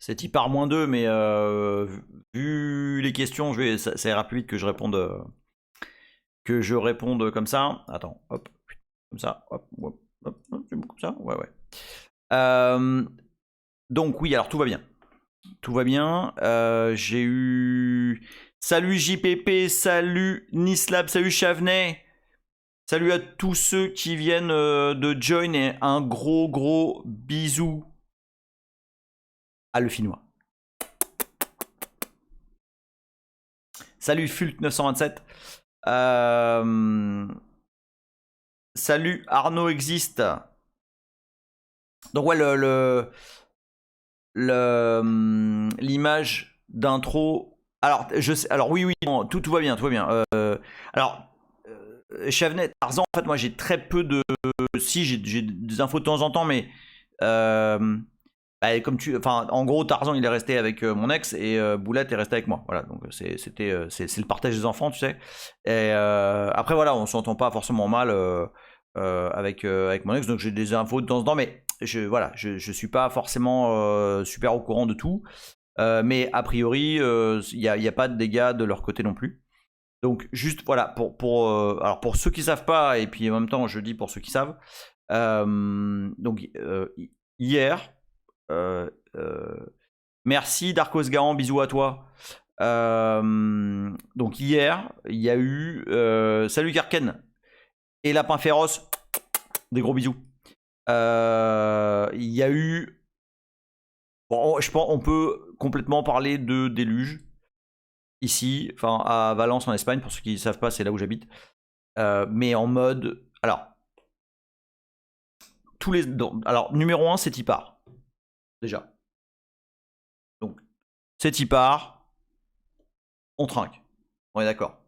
C'est type par -2, mais vu les questions, ça ira plus vite que je réponde comme ça. Attends, hop, comme ça, hop, hop, hop, c'est bon comme ça. Ouais, ouais. Donc oui, alors tout va bien. Tout va bien. J'ai eu. Salut JPP, salut Nislab, salut Chavenet. Salut à tous ceux qui viennent de join et un gros bisou à le Finnois. Salut Fult927. Salut Arnaud existe. Donc ouais, l'image d'intro. Alors, alors oui, non, tout va bien, tout va bien. Alors, Chavenet, Tarzan, en fait, moi j'ai très peu de. Si, j'ai des infos de temps en temps, mais. Bah, enfin, en gros, Tarzan il est resté avec mon ex et Boulette est resté avec moi. Voilà, donc c'est le partage des enfants, tu sais. Et après, voilà, on s'entend pas forcément mal avec mon ex, donc j'ai des infos de temps en temps, mais voilà, je suis pas forcément super au courant de tout. Mais a priori, il y a pas de dégâts de leur côté non plus. Donc juste voilà alors pour ceux qui savent pas et puis en même temps je dis pour ceux qui savent. Donc hier, merci Darkos Garan, bisous à toi. Donc hier il y a eu salut Karken et Lapin Féroce, des gros bisous. Il y a eu je pense on peut complètement parler de déluge ici, enfin à Valence en Espagne, pour ceux qui ne savent pas, c'est là où j'habite. Mais en mode. Alors, alors numéro 1, c'est Tipar. Déjà. Donc, c'est Tipar. On trinque. On est d'accord.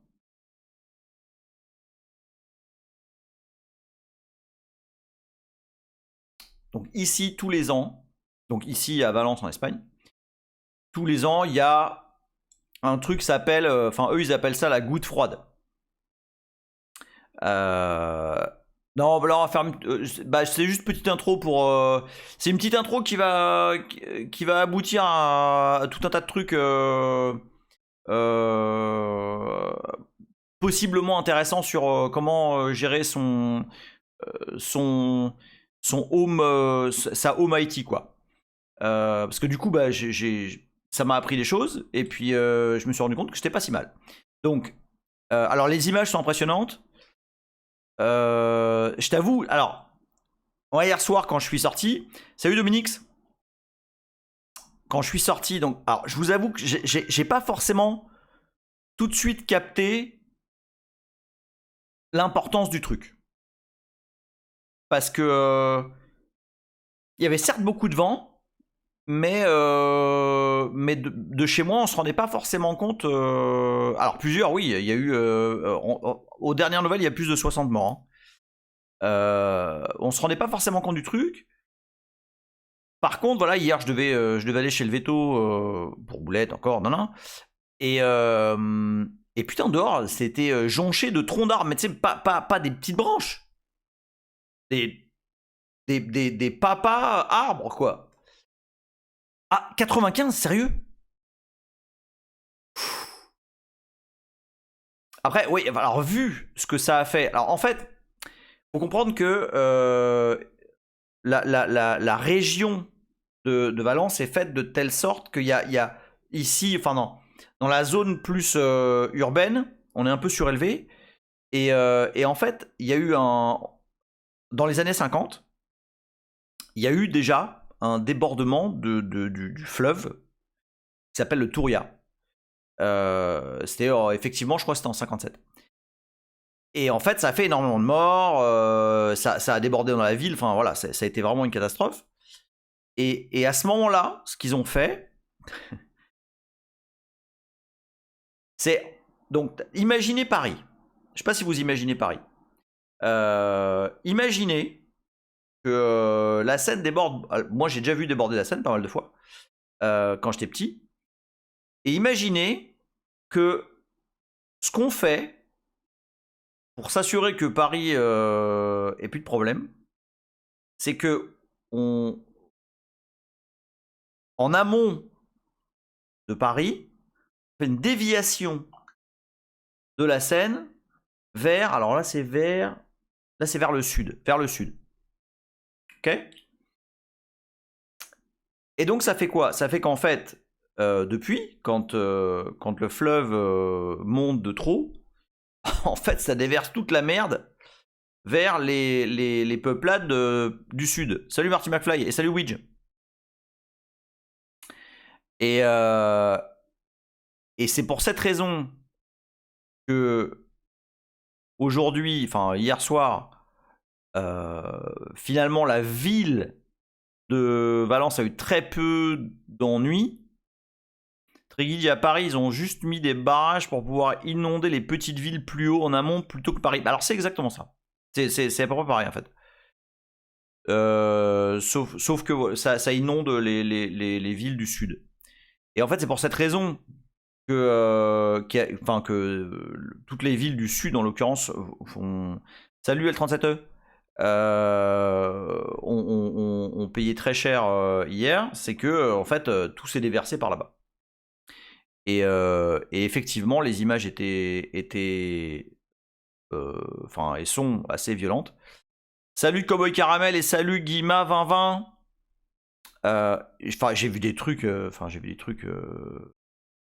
Donc, ici, tous les ans, donc ici à Valence en Espagne, tous les ans, il y a un truc qui s'appelle. Enfin, eux, ils appellent ça la goutte froide. Non, là, on va faire. Bah, c'est juste petite intro pour. C'est une petite intro qui va aboutir à tout un tas de trucs euh, possiblement intéressants sur comment gérer son, son home, sa home IT, quoi. Parce que du coup, bah, ça m'a appris des choses et puis je me suis rendu compte que c'était pas si mal. Donc, alors les images sont impressionnantes. Je t'avoue, alors, hier soir quand je suis sorti, salut Dominix. Quand je suis sorti, donc, alors je vous avoue que j'ai pas forcément tout de suite capté l'importance du truc. Parce que il y avait certes beaucoup de vent, mais de chez moi, on se rendait pas forcément compte. Alors plusieurs, oui, il y a eu aux dernières nouvelles, il y a plus de 60 morts. On se rendait pas forcément compte du truc. Par contre, voilà, hier, je devais aller chez le veto pour Boulette encore, non, non. Et putain, dehors, c'était jonché de troncs d'arbres, mais tu sais, pas des petites branches. Des, des papas arbres, quoi. Ah, 95, sérieux? Après, oui, alors vu ce que ça a fait, alors en fait, faut comprendre que la région de Valence est faite de telle sorte qu'il y a ici, enfin non, dans la zone plus urbaine, on est un peu surélevé. Et en fait, il y a eu dans les années 50, il y a eu déjà un débordement du fleuve qui s'appelle le Touria. C'était effectivement, je crois que c'était en 57. Et en fait, ça a fait énormément de morts, ça a débordé dans la ville, enfin voilà, ça a été vraiment une catastrophe. Et à ce moment-là, ce qu'ils ont fait, c'est. Donc, imaginez Paris. Je sais pas si vous imaginez Paris. Imaginez que la Seine déborde. Moi, j'ai déjà vu déborder la Seine pas mal de fois quand j'étais petit. Et imaginez que ce qu'on fait pour s'assurer que Paris ait plus de problème, c'est que en amont de Paris, on fait une déviation de la Seine vers, alors là c'est vers le sud, ok. Et donc ça fait quoi? Ça fait qu'en fait, depuis, quand le fleuve monte de trop, en fait ça déverse toute la merde vers les peuplades du sud. Salut Marty McFly et salut Widge. Et c'est pour cette raison que aujourd'hui, enfin hier soir, finalement la ville de Valence a eu très peu d'ennuis. Triggy dit à Paris, ils ont juste mis des barrages pour pouvoir inonder les petites villes plus haut en amont plutôt que Paris. Alors c'est exactement ça. C'est à peu près pareil en fait. Sauf que ça inonde les villes du sud. Et en fait c'est pour cette raison que, toutes les villes du sud en l'occurrence font... Salut L37E, on payé très cher hier, c'est que en fait tout s'est déversé par là-bas. Et effectivement les images étaient et sont assez violentes. Salut Cowboy Caramel et salut Guima 2020. J'ai vu des trucs.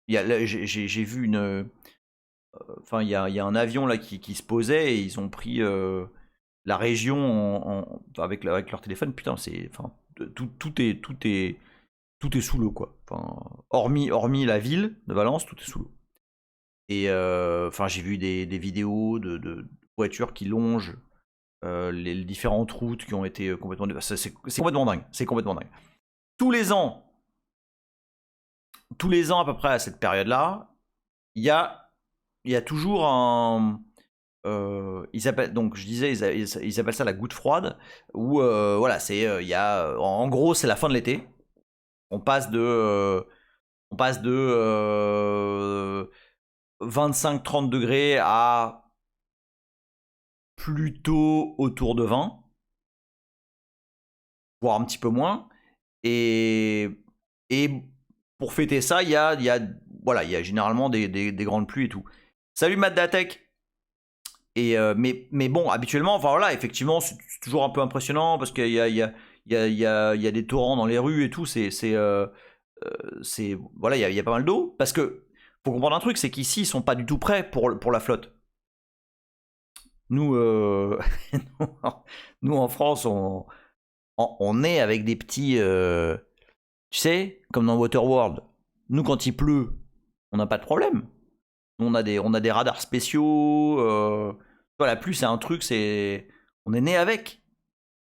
J'ai vu une. Il y a un avion là qui se posait et ils ont pris la région avec leur téléphone. Putain, c'est. Tout est sous l'eau quoi. Hormis la ville de Valence, tout est sous l'eau. Et j'ai vu des vidéos de voitures qui longent les différentes routes qui ont été complètement... C'est complètement dingue. C'est complètement dingue. Tous les ans à peu près à cette période-là, il y a toujours un... ils appellent, donc je disais, ils appellent ça la goutte froide, où voilà, c'est, en gros, c'est la fin de l'été. On passe de 25-30 degrés à plutôt autour de 20, voire un petit peu moins. Et pour fêter ça, il y a généralement des grandes pluies et tout. Salut Matt Datek. Et mais bon, habituellement, enfin voilà, effectivement, c'est toujours un peu impressionnant parce qu'il y a des torrents dans les rues et tout. Voilà, il y a pas mal d'eau. Parce que faut comprendre un truc, c'est qu'ici, ils sont pas du tout prêts pour la flotte. Nous, nous en France, on est avec des petits, tu sais, comme dans Waterworld. Nous, quand il pleut, on n'a pas de problème. On a des radars spéciaux. La pluie, c'est un truc, on est né avec.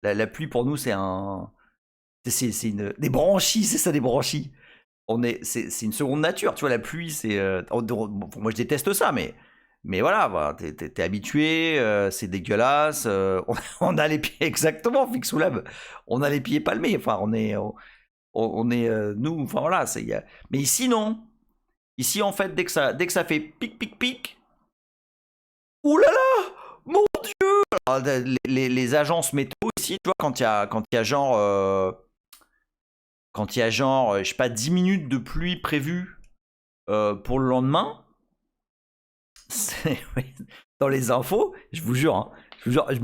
La pluie pour nous, c'est des branchies, c'est ça, des branchies. C'est une seconde nature, tu vois. La pluie, c'est, moi, je déteste ça, mais voilà, t'es habitué, c'est dégueulasse. On a les pieds exactement, Fixoulab. On a les pieds palmés. Enfin, on est nous. Enfin voilà, mais ici non. Ici en fait, dès que ça fait pic, ouh là là, mon Dieu. Alors, les agences météo ici, tu vois, quand il y a genre, je sais pas, 10 minutes de pluie prévue pour le lendemain. Dans les infos, je vous jure, hein, je leur ai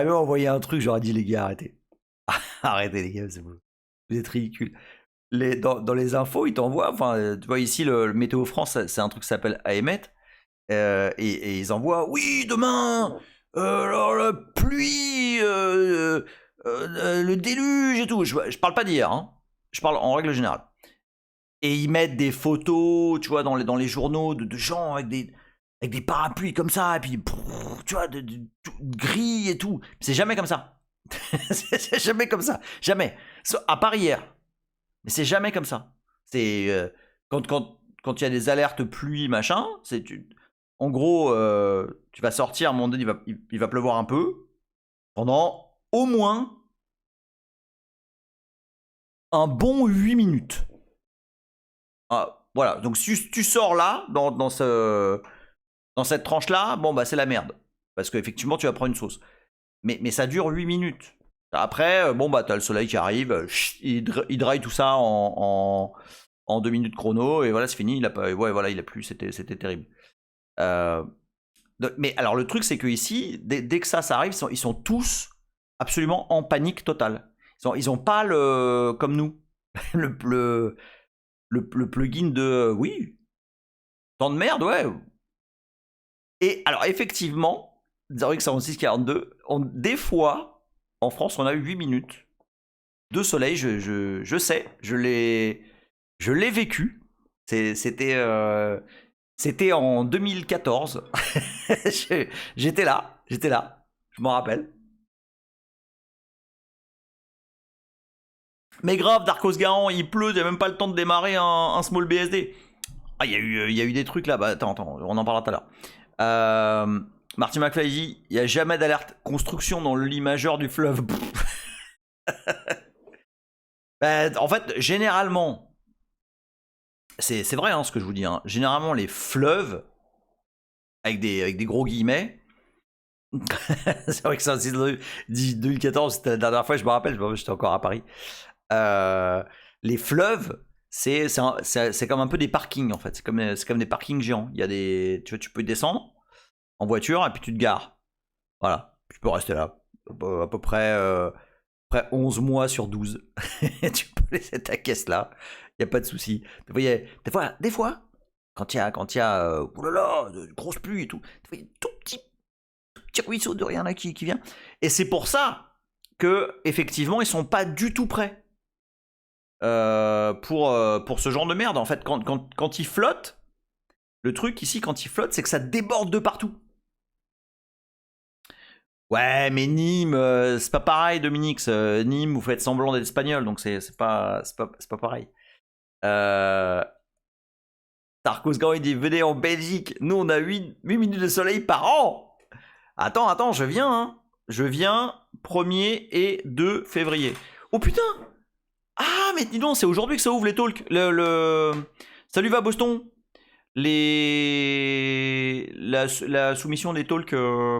même envoyé un truc, j'aurais dit les gars, arrêtez. Arrêtez les gars, c'est vous êtes ridicules. Dans les infos, ils t'envoient, tu vois ici, le Météo France, c'est un truc qui s'appelle AEMET, et ils envoient, oui, demain, alors, la pluie, le déluge et tout. Je parle pas d'hier, hein, je parle en règle générale. Et ils mettent des photos, tu vois, dans les journaux de gens avec des parapluies comme ça, et puis, tu vois, de gris et tout. C'est jamais comme ça. C'est jamais comme ça. Jamais. À part hier. Mais c'est jamais comme ça. C'est quand il y a des alertes pluie, machin, en gros, tu vas sortir, à un moment donné, il va pleuvoir un peu, pendant au moins un bon 8 minutes. Voilà, donc si tu sors là, dans cette tranche-là, bon bah c'est la merde. Parce qu'effectivement, tu vas prendre une sauce. Mais ça dure 8 minutes. Après, bon, bah, t'as le soleil qui arrive, il draille tout ça en 2 minutes chrono, et voilà, c'est fini. Il a pas, ouais, voilà, il a plu, c'était terrible. Mais alors, le truc, c'est que ici, dès que ça arrive, ils sont tous absolument en panique totale. Ils ont pas comme nous, le plugin de oui, tant de merde, ouais. Et alors, effectivement, 0x4642, des fois, en France, on a eu 8 minutes de soleil. Je sais, je l'ai vécu. C'était en 2014. J'étais là, je m'en rappelle. Mais grave, Darkos Garant, il pleut, il n'y a même pas le temps de démarrer un small BSD. Ah, il y a eu des trucs là. Bah, attends, on en parlera tout à l'heure. Marty McFly dit il n'y a jamais d'alerte construction dans le lit majeur du fleuve. Bah, en fait, généralement, c'est vrai ce que je vous dis. Hein. Généralement, les fleuves, avec des gros guillemets, c'est vrai que ça, c'est 2014, c'était la dernière fois, je me rappelle, j'étais encore à Paris. Les fleuves, c'est comme un peu des parkings en fait. C'est comme des parkings géants. Il y a des, tu peux descendre en voiture et puis tu te gares. Voilà, tu peux rester là à peu près, 11 mois sur 12. Tu peux laisser ta caisse là, il n'y a pas de souci. Des fois, quand il y a oulala, de grosses pluies et tout, il y a tout petit ruisseau de rien là qui vient. Et c'est pour ça que effectivement ils sont pas du tout prêts pour ce genre de merde. En fait, quand il flotte, le truc ici quand il flotte, c'est que ça déborde de partout. Ouais, mais Nîmes, c'est pas pareil, Dominique. Nîmes, vous faites semblant d'être espagnol, donc c'est pas pareil. Tarkos Grand, il dit venez en Belgique. Nous, on a 8 minutes de soleil par an. Attends, je viens. Hein. Je viens 1er et 2 février. Oh putain. Ah, mais dis donc, c'est aujourd'hui que ça ouvre les talks. Salut, va Boston. La soumission des talks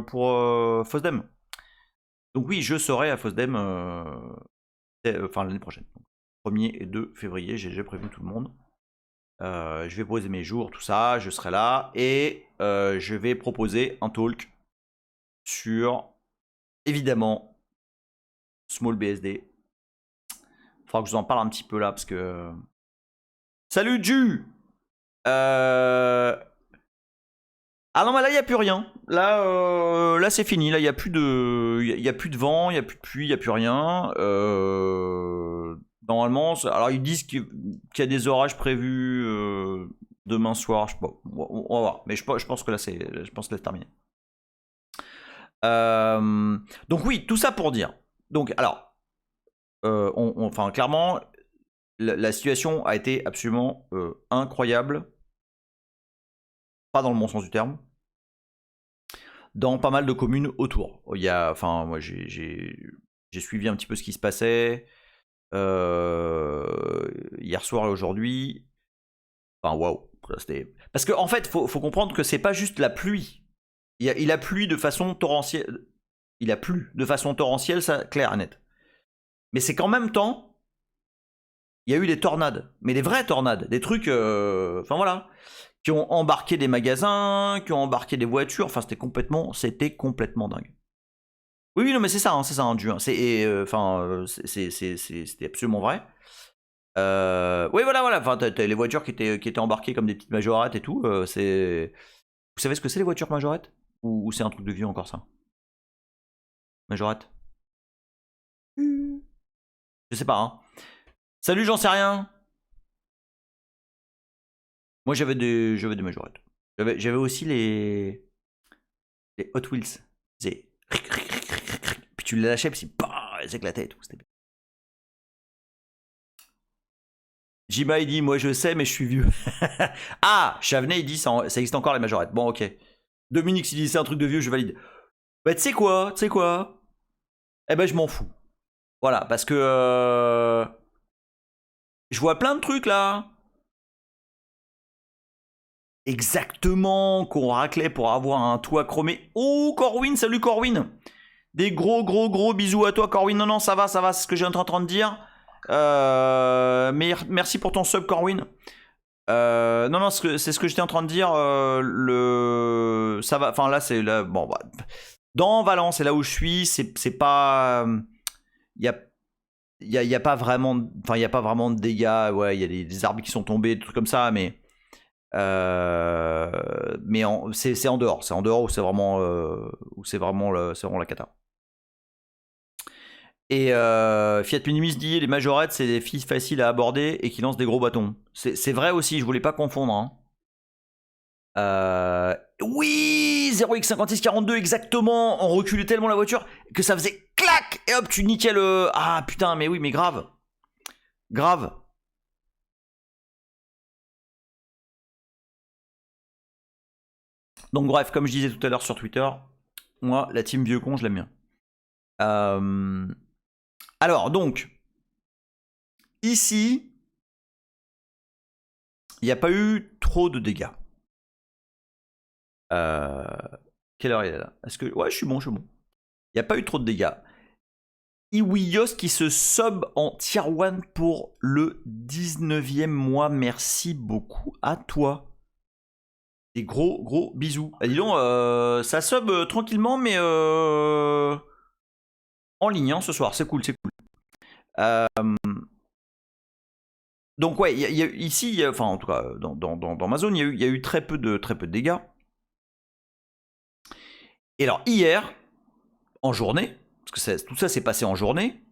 pour FOSDEM. Donc oui, je serai à FOSDEM l'année prochaine. 1er et 2 février, j'ai prévenu tout le monde. Je vais poser mes jours, tout ça, je serai là. Et je vais proposer un talk sur, évidemment, Small BSD. Il faudra que je vous en parle un petit peu là, parce que... Salut, Ju. Ah non, mais là, il n'y a plus rien. Là c'est fini. Là, il n'y a plus de vent, il n'y a plus de pluie, il n'y a plus rien. Normalement, alors ils disent qu'il y a des orages prévus demain soir. Je sais pas. On va voir. Mais je pense que là, c'est terminé. Donc oui, tout ça pour dire. Donc, alors, enfin, clairement, la situation a été absolument incroyable. Pas dans le bon sens du terme. Dans pas mal de communes autour. Moi j'ai suivi un petit peu ce qui se passait hier soir et aujourd'hui. Enfin waouh, parce que en fait faut comprendre que c'est pas juste la pluie. Il a plu de façon torrentielle. Il a plu de façon torrentielle, ça clair et net. Mais c'est qu'en même temps, il y a eu des tornades, mais des vraies tornades, des trucs. Enfin voilà. Qui ont embarqué des magasins, qui ont embarqué des voitures. Enfin, c'était complètement dingue. Oui, non, mais c'est ça, Dieu. C'était absolument vrai. Oui, voilà. Enfin, t'as les voitures qui étaient embarquées comme des petites majorettes et tout. Vous savez ce que c'est les voitures majorettes ou c'est un truc de vieux encore ça? Majorette. Je sais pas. Hein. Salut, j'en sais rien. Moi, j'avais des majorettes. J'avais aussi les Hot Wheels. Puis tu les lâchais, puis elles éclataient et tout. C'était bien. Jima, il dit moi je sais, mais je suis vieux. Ah, Chavenet, il dit ça existe encore les majorettes. Bon, ok. Dominique, il dit c'est un truc de vieux, je valide. Bah, tu sais quoi? Eh ben, je m'en fous. Voilà, parce que. Je vois plein de trucs là. Exactement, qu'on raclait pour avoir un toit chromé. Oh, Corwin, salut Corwin. Des gros bisous à toi, Corwin. Non, ça va, c'est ce que j'ai en train de dire. Mais merci pour ton sub, Corwin. Non, c'est ce que j'étais en train de dire. Ça va, enfin là, c'est là, bon, bah, dans Valence, c'est là où je suis. C'est pas, il y a pas vraiment, enfin il y a pas vraiment de dégâts. Ouais, il y a des arbres qui sont tombés, des trucs comme ça, mais c'est en dehors. C'est en dehors où c'est vraiment, c'est vraiment la cata. Et Fiat Minimis dit les majorettes c'est des filles faciles à aborder et qui lancent des gros bâtons. C'est vrai aussi, je voulais pas confondre. Hein. Oui, 0x5642 exactement. On reculait tellement la voiture que ça faisait clac et hop tu niquais le. Ah putain mais oui mais grave. Grave. Donc bref, comme je disais tout à l'heure sur Twitter, moi la team vieux con je l'aime bien. Alors donc, ici, il n'y a pas eu trop de dégâts. Quelle heure il est là? Est-ce que... Ouais, je suis bon. Il n'y a pas eu trop de dégâts. Iwiyos qui se sub en tier 1 pour le 19e mois. Merci beaucoup à toi. Des gros bisous. Ah, dis donc, ça sub tranquillement, mais en ligne hein, ce soir. C'est cool. Donc ouais, ici, enfin en tout cas dans ma zone, il y a eu très peu de dégâts. Et alors hier, en journée, parce que tout ça s'est passé en journée.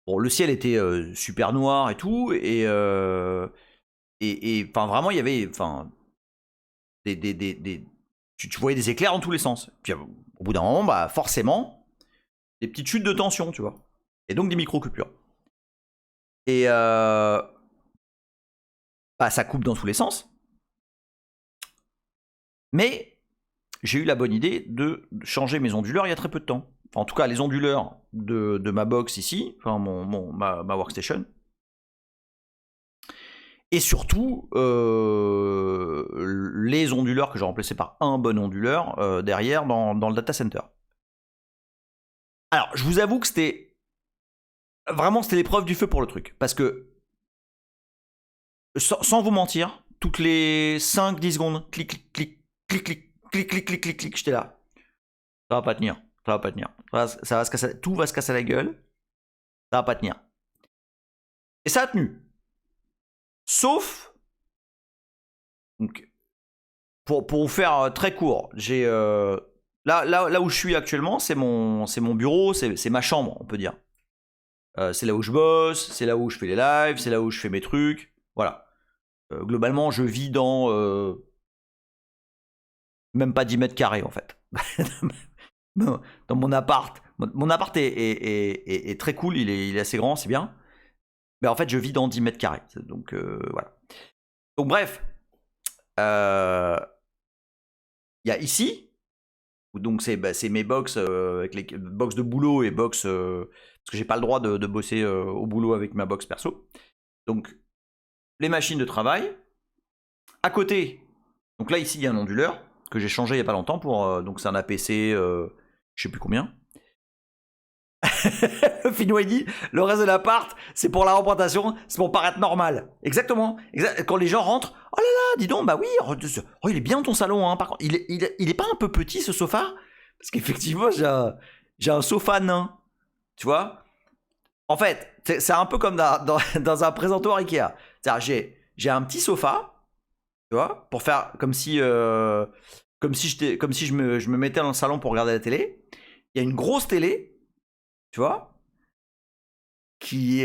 Bon, le ciel était super noir et tout, et enfin vraiment il y avait, enfin tu voyais des éclairs dans tous les sens. Puis au bout d'un moment, bah forcément, des petites chutes de tension, tu vois, et donc des micro-coupures. Et bah ça coupe dans tous les sens. Mais j'ai eu la bonne idée de changer mes onduleurs il y a très peu de temps. Enfin, en tout cas, les onduleurs de ma box ici, enfin ma workstation. Et surtout, les onduleurs que j'ai remplacés par un bon onduleur derrière dans le data center. Alors, je vous avoue que c'était l'épreuve du feu pour le truc. Parce que, sans vous mentir, toutes les 5-10 secondes, clic, clic, clic, clic, clic, clic, clic, clic, clic, j'étais là. Ça va pas tenir. Ça va pas tenir. Ça va se casser, tout va se casser la gueule. Ça va pas tenir. Et ça a tenu. Sauf. Donc, pour vous faire très court, j'ai. Là où je suis actuellement, c'est mon bureau, c'est ma chambre, on peut dire. C'est là où je bosse, c'est là où je fais les lives, c'est là où je fais mes trucs. Voilà. Globalement, je vis dans. Même pas 10 mètres carrés en fait. Dans mon appart. Mon appart est très cool, il est assez grand, c'est bien. Mais en fait, je vis dans 10 mètres carrés. Donc voilà. Donc bref. Il y a ici. Donc c'est mes box avec les box de boulot et box. Parce que j'ai pas le droit de bosser au boulot avec ma box perso. Donc les machines de travail. À côté. Donc là, ici, il y a un onduleur que j'ai changé il y a pas longtemps pour. Donc c'est un APC. Je sais plus combien. Finway dit, le reste de l'appart, c'est pour la représentation, c'est pour paraître normal. Exactement. Quand les gens rentrent, oh là là, dis donc, bah oui, oh, il est bien ton salon. Hein. Par contre, il est pas un peu petit ce sofa? Parce qu'effectivement, j'ai un sofa nain. Tu vois? En fait, c'est un peu comme dans un présentoir Ikea. C'est-à-dire, j'ai un petit sofa, tu vois, pour faire comme si je me mettais dans le salon pour regarder la télé. Il y a une grosse télé. Tu vois, qui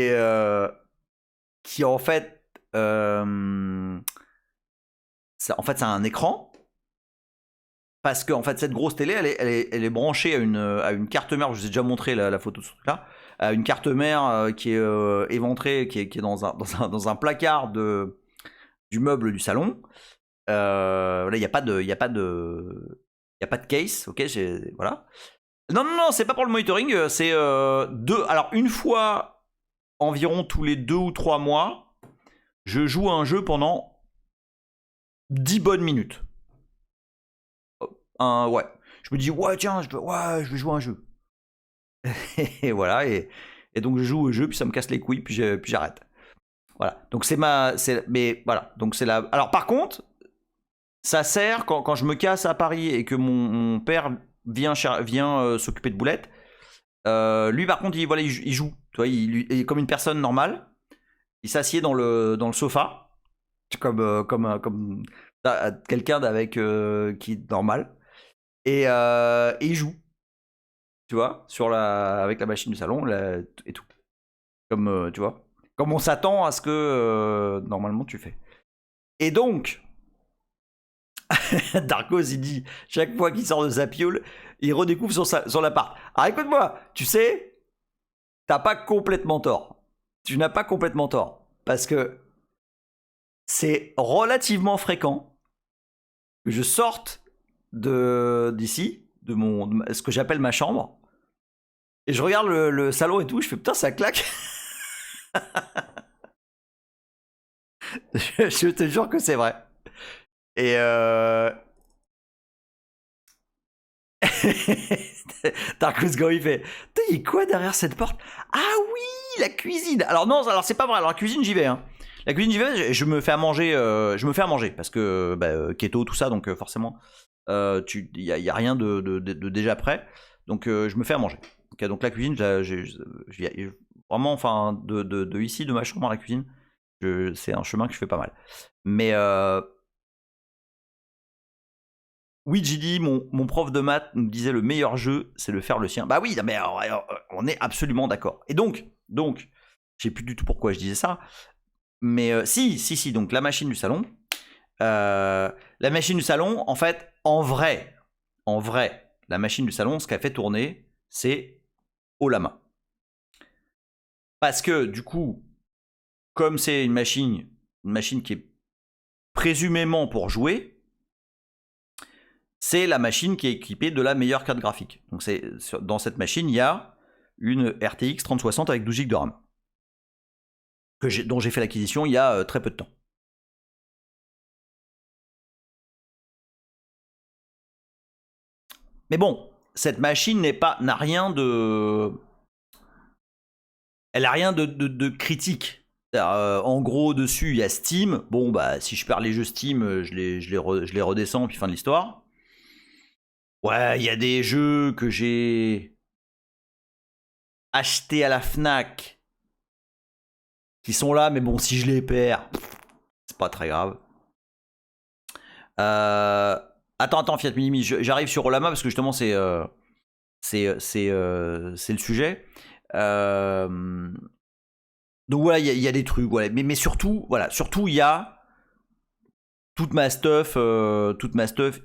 en fait, c'est un écran parce que en fait cette grosse télé, elle est branchée à une carte mère. Je vous ai déjà montré la photo de ce truc-là, à une carte mère qui est éventrée, qui est dans un placard du meuble du salon. Là, il y a pas de case, ok, voilà. Non, c'est pas pour le monitoring, c'est alors une fois environ tous les 2 ou 3 mois, je joue à un jeu pendant 10 bonnes minutes. Ouais. je me dis, ouais, tiens, je vais jouer à un jeu. Et voilà, et donc je joue au jeu, puis ça me casse les couilles, puis j'arrête. Voilà, donc mais voilà, donc c'est la. Alors par contre, ça sert quand je me casse à Paris et que mon père vient s'occuper de boulettes. Lui par contre, voilà, il joue, tu vois, il est comme une personne normale. Il s'assied dans le sofa, comme quelqu'un qui est normal, et il joue, tu vois, avec la machine du salon et tout, comme tu vois, comme on s'attend à ce que normalement tu fais. Et donc, Darkos, il dit, chaque fois qu'il sort de sa piole, il redécouvre son appart. Alors écoute-moi, tu sais, t'as pas complètement tort. Tu n'as pas complètement tort. Parce que c'est relativement fréquent que je sorte d'ici, de ce que j'appelle ma chambre, et je regarde le salon et tout, je fais putain, ça claque. Je te jure que c'est vrai. Et Darkus Go, il fait, il y a quoi derrière cette porte? Ah oui, la cuisine. Alors non, alors c'est pas vrai. Alors la cuisine, j'y vais. Hein. La cuisine, j'y vais. Je me fais à manger. Parce que keto, tout ça, donc forcément, il y a rien de déjà prêt. Donc je me fais à manger. Okay, donc la cuisine, vraiment, enfin, de ici, de ma chambre à la cuisine, c'est un chemin que je fais pas mal. Mais oui, JD, mon prof de maths nous disait le meilleur jeu, c'est de faire le sien. Bah oui, mais on est absolument d'accord. Et donc, je sais plus du tout pourquoi je disais ça, mais si, donc la machine du salon. La machine du salon, en fait, en vrai, la machine du salon, ce qu'elle fait tourner, c'est haut la main. Parce que du coup, comme c'est une machine qui est présumément pour jouer, c'est la machine qui est équipée de la meilleure carte graphique. Donc dans cette machine, il y a une RTX 3060 avec 12 Go de RAM, dont j'ai fait l'acquisition il y a très peu de temps. Mais bon, cette machine n'a rien de... Elle a rien de critique. En gros, dessus, il y a Steam. Bon, bah, si je perds les jeux Steam, je les redescends, puis fin de l'histoire. Ouais, il y a des jeux que j'ai achetés à la Fnac qui sont là, mais bon, si je les perds, c'est pas très grave. Attends, Fiat Minimi, j'arrive sur Olama parce que justement, c'est le sujet. Donc voilà, il y a des trucs, voilà. Mais surtout, il y a toute ma stuff,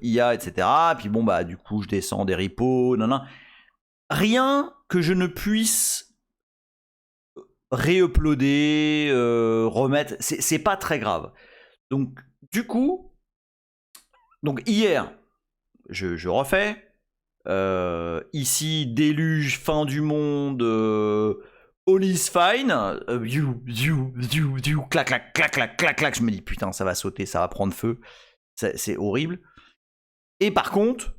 IA, etc. Puis bon, bah, du coup, je descends des repos, nan. Rien que je ne puisse réuploader, remettre, c'est pas très grave. Donc, du coup, hier, je refais. Ici, déluge, fin du monde, all is fine. Clac, clac, clac, clac, clac, clac. Je me dis, putain, ça va sauter, ça va prendre feu. C'est horrible. Et par contre,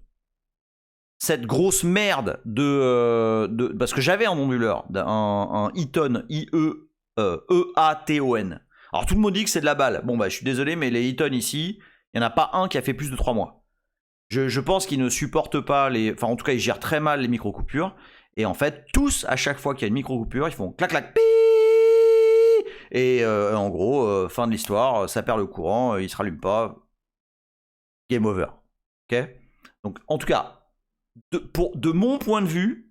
cette grosse merde parce que j'avais un onduleur, un Eaton, E-A-T-O-N. Alors tout le monde dit que c'est de la balle. Bon, bah, je suis désolé, mais les Eaton ici, il n'y en a pas un qui a fait plus de 3 mois. Je pense qu'ils ne supportent pas enfin, en tout cas, ils gèrent très mal les micro-coupures. Et en fait, tous, à chaque fois qu'il y a une micro-coupure, ils font clac, clac, pi. Et en gros, fin de l'histoire, ça perd le courant, il se rallume pas. Game over. Ok. Donc, en tout cas, de mon point de vue,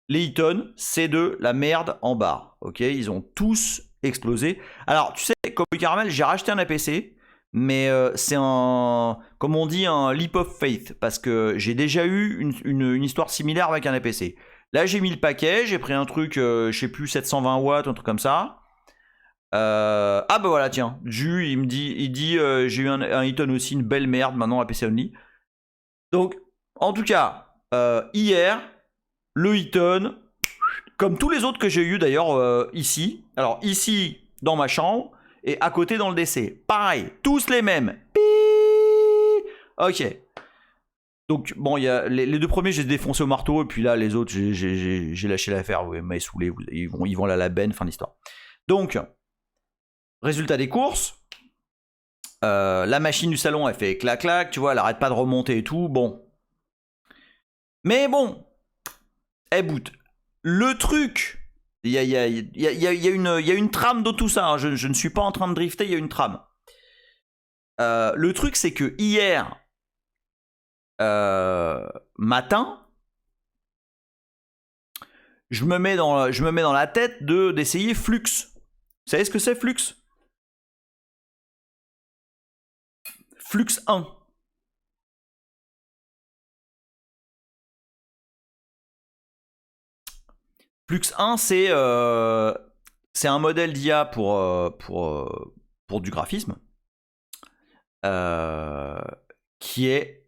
les Eaton, c'est de la merde en barre. Ok. Ils ont tous explosé. Alors, tu sais, comme Caramel, j'ai racheté un APC. Mais c'est comme on dit, un leap of faith. Parce que j'ai déjà eu une histoire similaire avec un APC. Là, j'ai mis le paquet. J'ai pris un truc, je sais plus, 720 watts, un truc comme ça. Ah bah voilà, tiens. Il dit j'ai eu un Eaton aussi, une belle merde, maintenant APC only. Donc, en tout cas, hier, le Eaton, comme tous les autres que j'ai eu d'ailleurs ici. Alors, ici, dans ma chambre. Et à côté dans le DC. Pareil, tous les mêmes. Ok. Donc bon, il y a les deux premiers, j'ai défoncé au marteau, et puis là, les autres, j'ai lâché l'affaire. Vous m'avez saoulé, ils vont aller à la benne, fin d'histoire. Donc, résultat des courses. La machine du salon, elle fait clac-clac, tu vois, elle arrête pas de remonter et tout, bon. Mais bon, elle boot. Le truc, il y a une trame dans tout ça, hein. Je ne suis pas en train de drifter, il y a une trame. Le truc, c'est que hier matin, je me mets dans la tête d'essayer Flux. Vous savez ce que c'est, Flux? Flux 1. Flux 1, c'est un modèle d'IA pour du graphisme qui est...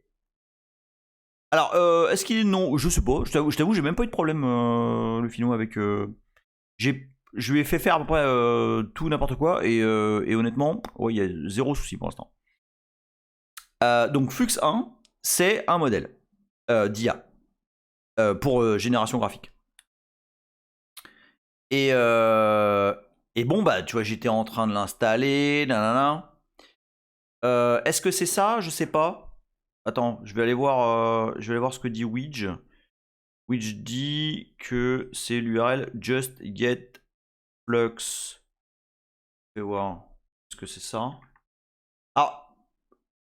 Alors, est-ce qu'il est non? Je sais pas, je t'avoue, j'ai même pas eu de problème, le Fino, avec... Je lui ai fait faire à peu près tout n'importe quoi, et honnêtement, ouais, il y a zéro souci pour l'instant. Donc Flux 1, c'est un modèle d'IA pour génération graphique. Et bon, bah, tu vois, j'étais en train de l'installer, nanana. Est-ce que c'est ça? Je sais pas. Attends, je vais aller voir ce que dit Widge. Widge dit que c'est l'URL just get flux. Je vais voir. Est-ce que c'est ça? Ah,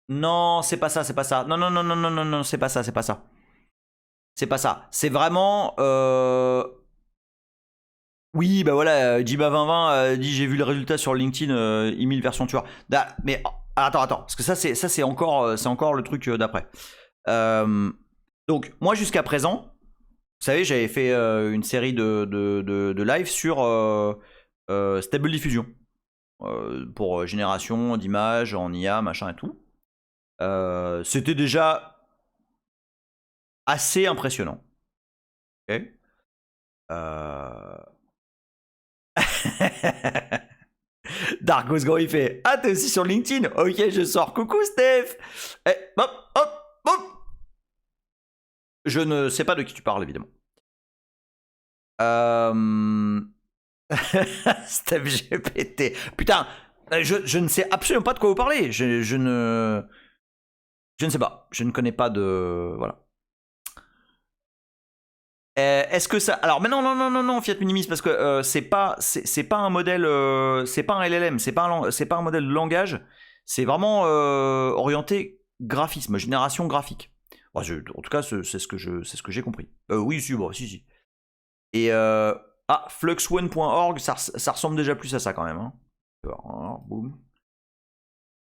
non, c'est pas ça, c'est pas ça. Non, non, non, non, non, non, non, c'est pas ça, c'est pas ça. C'est pas ça. C'est vraiment... Oui, bah voilà, Jiba2020 dit j'ai vu le résultat sur LinkedIn, 1000 versions tueur. Mais attends, parce que ça c'est encore le truc d'après. Donc moi jusqu'à présent, vous savez, j'avais fait une série de live sur Stable Diffusion pour génération d'images en IA, machin et tout. C'était déjà assez impressionnant. Ok. Darkos Go il fait ah t'es aussi sur LinkedIn, ok je sors, coucou Steph. Hop hop hop. Je ne sais pas de qui tu parles évidemment. Steph GPT, putain, je ne sais absolument pas de quoi vous parlez. Je ne sais pas, je ne connais pas de voilà. Est-ce que ça... Alors, mais non, Fiat Minimis, parce que c'est pas un modèle, c'est pas un LLM, c'est pas un modèle de langage, c'est vraiment orienté graphisme, génération graphique. En tout cas, c'est ce que j'ai compris. Oui, si, bon, si. Et fluxone.org, ça ressemble déjà plus à ça quand même. Hein. Alors, boum.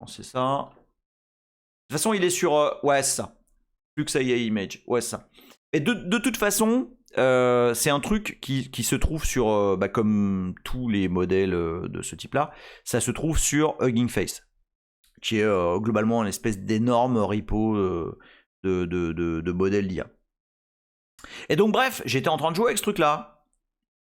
C'est ça. De toute façon, il est sur... ouais, c'est ça. Flux AI Image, ouais, c'est ça. Et de toute façon, c'est un truc qui se trouve sur, comme tous les modèles de ce type-là, ça se trouve sur Hugging Face, qui est globalement une espèce d'énorme repo de modèles d'IA. Et donc bref, j'étais en train de jouer avec ce truc-là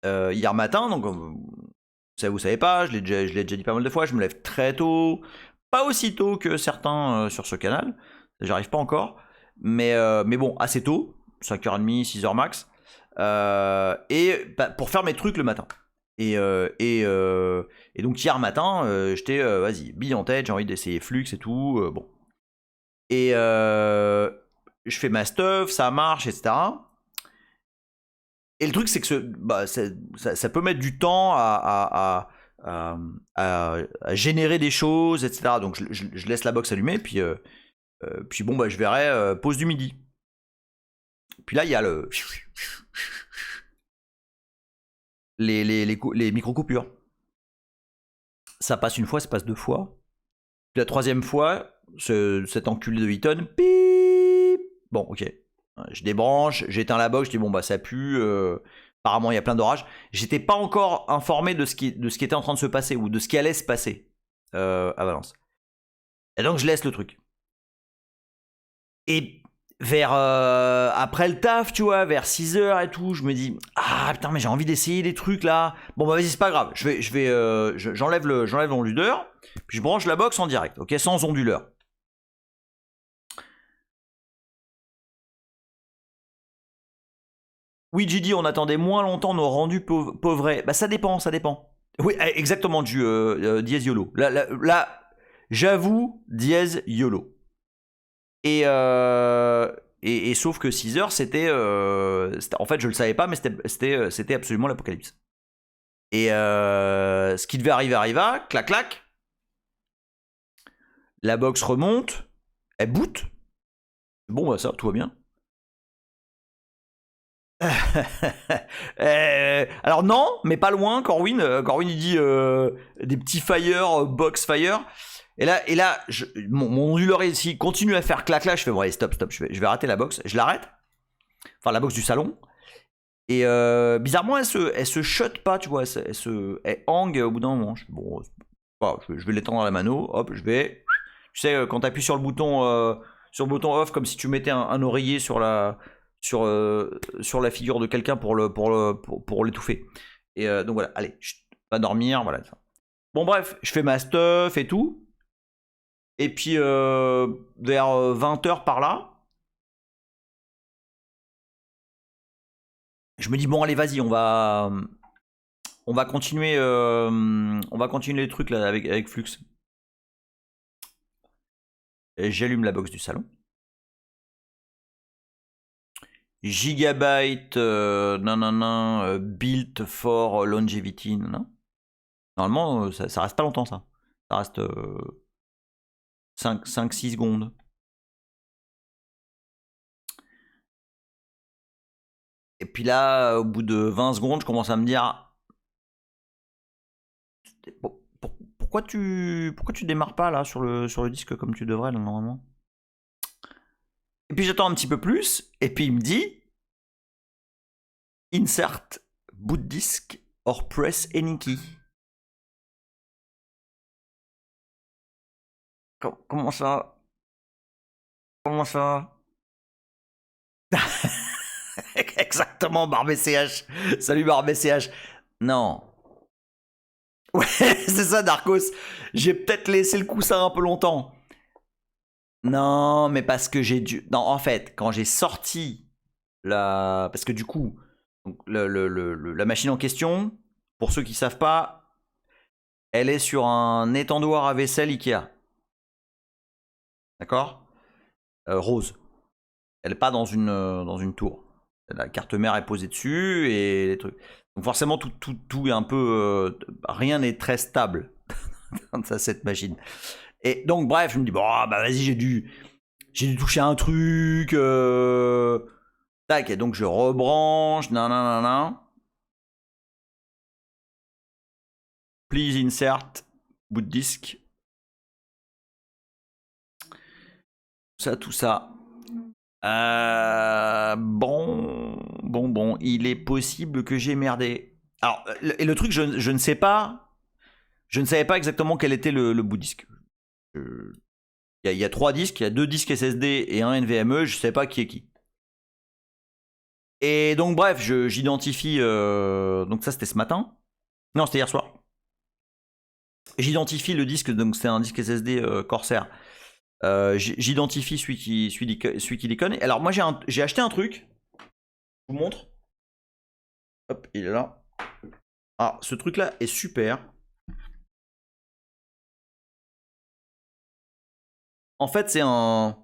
hier matin, donc vous savez pas, je l'ai déjà dit pas mal de fois, je me lève très tôt, pas aussi tôt que certains sur ce canal, j'arrive pas encore, mais bon, assez tôt, 5h30, 6h max, et pour faire mes trucs le matin. Et donc hier matin, j'étais, vas-y, bille en tête, j'ai envie d'essayer Flux et tout, bon. Et je fais ma stuff, ça marche, etc. Et le truc, c'est que ça peut mettre du temps à générer des choses, etc. Donc je laisse la box allumée, puis bon, bah, je verrai pause du midi. Puis là, il y a les micro-coupures. Ça passe une fois, ça passe deux fois. Puis la troisième fois, cet enculé de Eaton, pip. Bon, ok. Je débranche, j'éteins la box, je dis bon, bah ça pue. Apparemment, il y a plein d'orages. J'étais pas encore informé de ce qui était en train de se passer ou de ce qui allait se passer à Valence. Et donc, je laisse le truc. Et vers après le taf, tu vois, vers 6h et tout, je me dis ah putain, mais j'ai envie d'essayer des trucs là. Bon bah vas-y, c'est pas grave. J'enlève l'onduleur, puis je branche la box en direct, ok, sans onduleur. Oui, JD, on attendait moins longtemps nos rendus pauvrés. Bah ça dépend, ça dépend. Oui, exactement, dièse YOLO. Là, j'avoue, dièse YOLO. Et sauf que 6 heures, c'était... en fait, je le savais pas, mais c'était absolument l'apocalypse. Et ce qui devait arriver arriva, clac clac. La box remonte, elle boot. Bon, bah ça, tout va bien. Alors non, mais pas loin, Corwin. Corwin il dit des petits fire, box fire. Et là, mon onduleur ici continue à faire clac clac. Je fais bon, allez, stop, je vais arrêter la box. Je l'arrête. Enfin, la box du salon. Et bizarrement, elle se shut pas, tu vois. Elle hang au bout d'un moment. Bon, je vais l'étendre à la mano. Hop, je vais. Tu sais, quand tu appuies sur le bouton off, comme si tu mettais un oreiller sur la figure de quelqu'un pour l'étouffer. Et donc voilà, allez, va dormir, voilà. Bon bref, je fais ma stuff et tout. Et puis vers 20h par là, je me dis bon allez vas-y, on va continuer les trucs là avec Flux. Et j'allume la box du salon. Gigabyte built for longevity, non. Normalement, ça reste pas longtemps, ça. Ça reste 5-6 secondes. Et puis là, au bout de 20 secondes, je commence à me dire... Pourquoi tu démarres pas là sur le disque comme tu devrais là, normalement? Et puis j'attends un petit peu plus, et puis il me dit... Insert boot disk or press any key. Comment ça? Comment ça? Exactement, BarbCH. Salut BarbCH. Non. Ouais, c'est ça, Darkos. J'ai peut-être laissé le coussin un peu longtemps. Non, mais parce que j'ai dû... Non, en fait, quand j'ai sorti la... Parce que du coup, donc, la machine en question, pour ceux qui savent pas, elle est sur un étendoir à vaisselle Ikea. D'accord, rose. Elle n'est pas dans une tour. La carte mère est posée dessus et les trucs. Donc forcément, tout est un peu... rien n'est très stable dans cette machine. Et donc, bref, je me dis, bon, bah vas-y, j'ai dû toucher un truc. Tac, et donc je rebranche. Nanana. Please insert boot disk. Tout ça. Bon, il est possible que j'ai merdé. Alors, et le truc, je ne sais pas. Je ne savais pas exactement quel était le bout disque. Il y a 3 disques, il y a 2 disques SSD et un NVMe, je ne sais pas qui est qui. Et donc, bref, j'identifie. Donc, ça, c'était ce matin. Non, c'était hier soir. J'identifie le disque, donc c'est un disque SSD Corsair. J'identifie celui qui déconne. Alors moi j'ai acheté un truc. Je vous montre. Hop, il est là. Ah, ce truc là est super. En fait c'est un...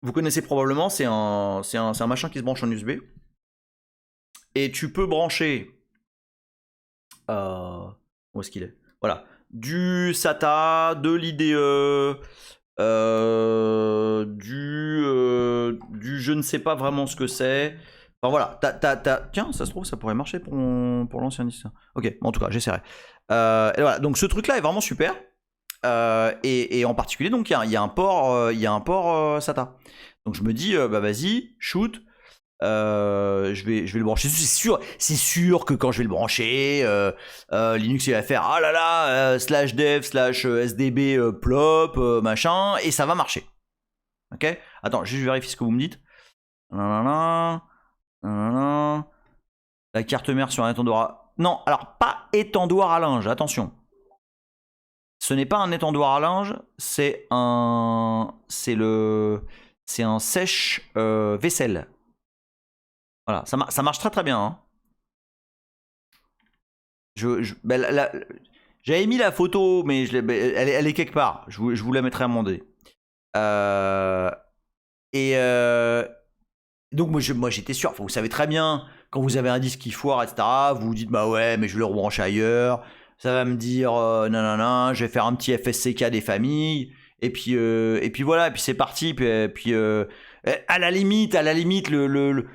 Vous connaissez probablement, c'est un machin qui se branche en USB. Et tu peux brancher... Où est-ce qu'il est? Voilà. Du SATA, de l'IDE... du je ne sais pas vraiment ce que c'est. Enfin voilà, tiens, ça se trouve, ça pourrait marcher pour l'ancien disque. Ok, bon, en tout cas, j'essaierai. Et voilà, donc ce truc-là est vraiment super. Et en particulier, donc il y a un port SATA. Donc je me dis, bah vas-y, shoot. Je vais le brancher. C'est sûr que quand je vais le brancher, Linux il va faire ah là là /dev /sdb plop machin et ça va marcher. Ok. Attends, je vérifie ce que vous me dites. La carte mère sur un étendoir. Non, alors pas étendoir à linge. Attention. Ce n'est pas un étendoir à linge, c'est un sèche vaisselle. Voilà, ça marche très très bien. Hein. J'avais mis la photo, mais elle est quelque part. Je vous la mettrai à un moment donné. Donc moi j'étais sûr. Vous savez très bien, quand vous avez un disque qui foire, etc., vous vous dites bah ouais, mais je vais le rebrancher ailleurs. Ça va me dire non, non, je vais faire un petit FSCK des familles. Et puis voilà, et puis c'est parti. Puis à la limite, le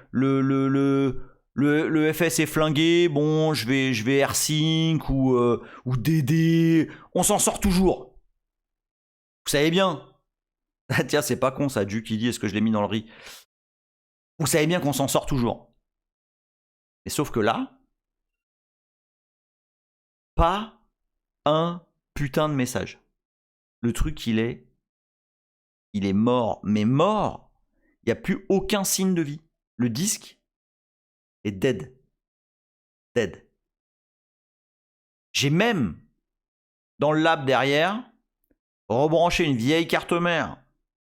FS est flingué. Bon, je vais AirSync ou DD. On s'en sort toujours. Vous savez bien. Ah, tiens, c'est pas con ça, Dieu qui dit est-ce que je l'ai mis dans le riz. Vous savez bien qu'on s'en sort toujours. Et sauf que là, pas un putain de message. Le truc, il est mort. Mais mort. Il n'y a plus aucun signe de vie. Le disque est dead. Dead. J'ai même, dans le lab derrière, rebranché une vieille carte mère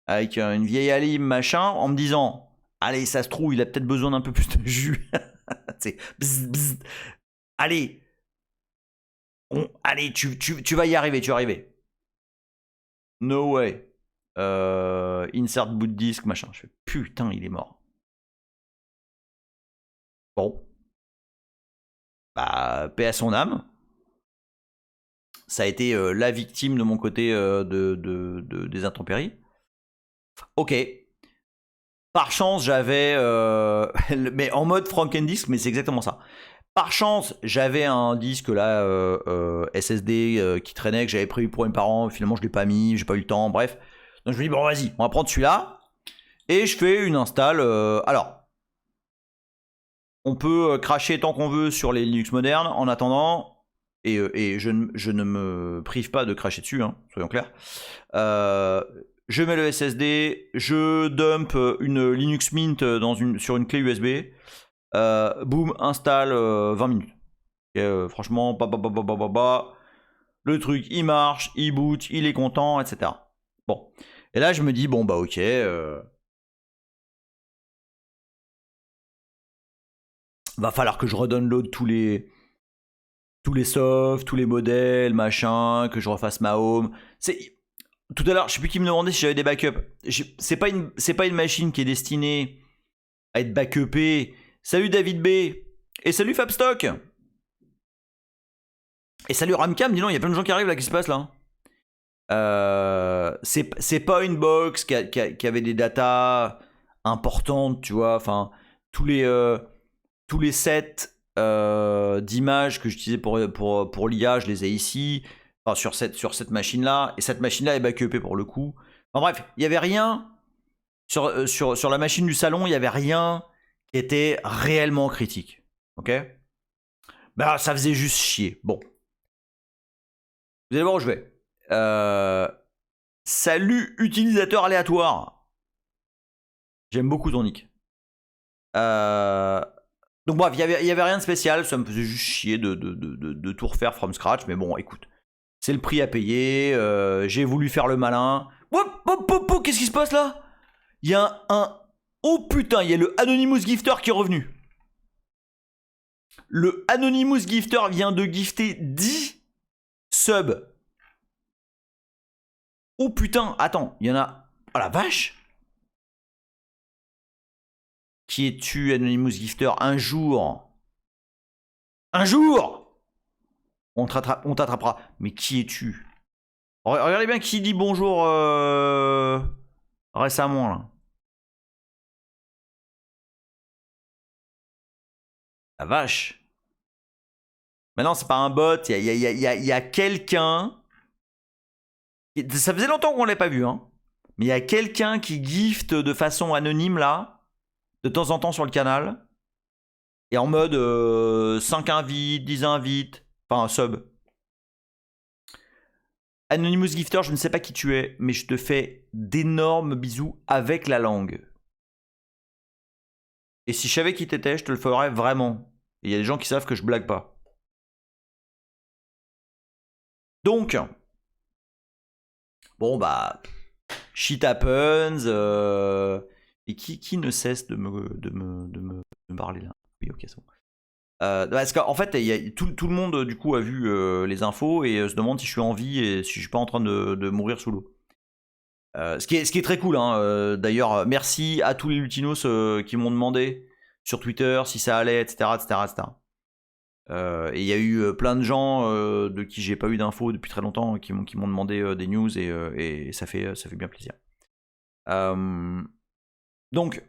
avec une vieille alim, machin, en me disant, allez, ça se trouve, il a peut-être besoin d'un peu plus de jus. C'est bzz, bzz. Allez, allez, tu vas y arriver, tu vas arriver. No way. Insert boot disk, machin. Je fais putain, il est mort. Bon. Bah, paix à son âme. Ça a été la victime de mon côté des intempéries. Ok. Par chance, j'avais. Mais en mode Frankendisk, mais c'est exactement ça. Par chance, j'avais un disque là, SSD qui traînait, que j'avais prévu pour mes parents. Finalement, je l'ai pas mis, j'ai pas eu le temps, bref. Donc je me dis, bon, vas-y, on va prendre celui-là. Et je fais une install. Alors, on peut cracher tant qu'on veut sur les Linux modernes. En attendant, et je ne me prive pas de cracher dessus, hein, soyons clairs. Je mets le SSD, je dump une Linux Mint sur une clé USB. Boum, installe 20 minutes. Franchement, le truc, il marche, il boot, il est content, etc. Bon. Et là, je me dis, bon, bah ok. Va falloir que je redownload tous les softs, tous les modèles, machin, que je refasse ma home. Tout à l'heure, je sais plus qui me demandait si j'avais des backups. C'est pas une machine qui est destinée à être backupée. Salut David B. Et salut Fabstock. Et salut Ramcam, dis donc, il y a plein de gens qui arrivent là, qu'est-ce qui se passe là? C'est pas une box qui avait des datas importantes, tu vois. Enfin, tous les sets d'images que j'utilisais pour l'IA, je les ai ici. Enfin, sur cette machine-là. Et cette machine-là est backupée pour le coup. Enfin bref, il n'y avait rien. Sur la machine du salon, il n'y avait rien qui était réellement critique. Ok? Bah, ça faisait juste chier. Bon. Vous allez voir où je vais. Salut utilisateur aléatoire. J'aime beaucoup ton nick. Donc bref, il y avait rien de spécial. Ça me faisait juste chier de tout refaire from scratch. Mais bon, écoute. C'est le prix à payer. J'ai voulu faire le malin. Qu'est-ce qui se passe là? Il y a un... Oh putain, il y a le Anonymous Gifter qui est revenu. Le Anonymous Gifter vient de gifter 10 subs. Oh putain, attends, il y en a... Oh la vache. Qui es-tu, Anonymous Gifter? Un jour. On t'attrapera. Mais qui es-tu? Regardez bien qui dit bonjour récemment là. La vache. Mais non, c'est pas un bot. Il y a quelqu'un. Ça faisait longtemps qu'on l'ait pas vu, hein. Mais il y a quelqu'un qui gifte de façon anonyme là, de temps en temps sur le canal. Et en mode 5 invites, 10 invites. Enfin, sub. Anonymous Gifter, je ne sais pas qui tu es, mais je te fais d'énormes bisous avec la langue. Et si je savais qui t'étais, je te le ferais vraiment. Il y a des gens qui savent que je blague pas. Donc, bon bah, shit happens. Et qui ne cesse de me parler là. Oui, ok, c'est bon. Parce qu'en fait, tout le monde du coup a vu les infos et se demande si je suis en vie et si je suis pas en train de mourir sous l'eau. Ce qui est très cool, hein. D'ailleurs, merci à tous les lutinos qui m'ont demandé sur Twitter si ça allait, etc. etc., etc. Et il y a eu plein de gens de qui j'ai pas eu d'infos depuis très longtemps qui m'ont demandé des news et ça fait bien plaisir. Donc,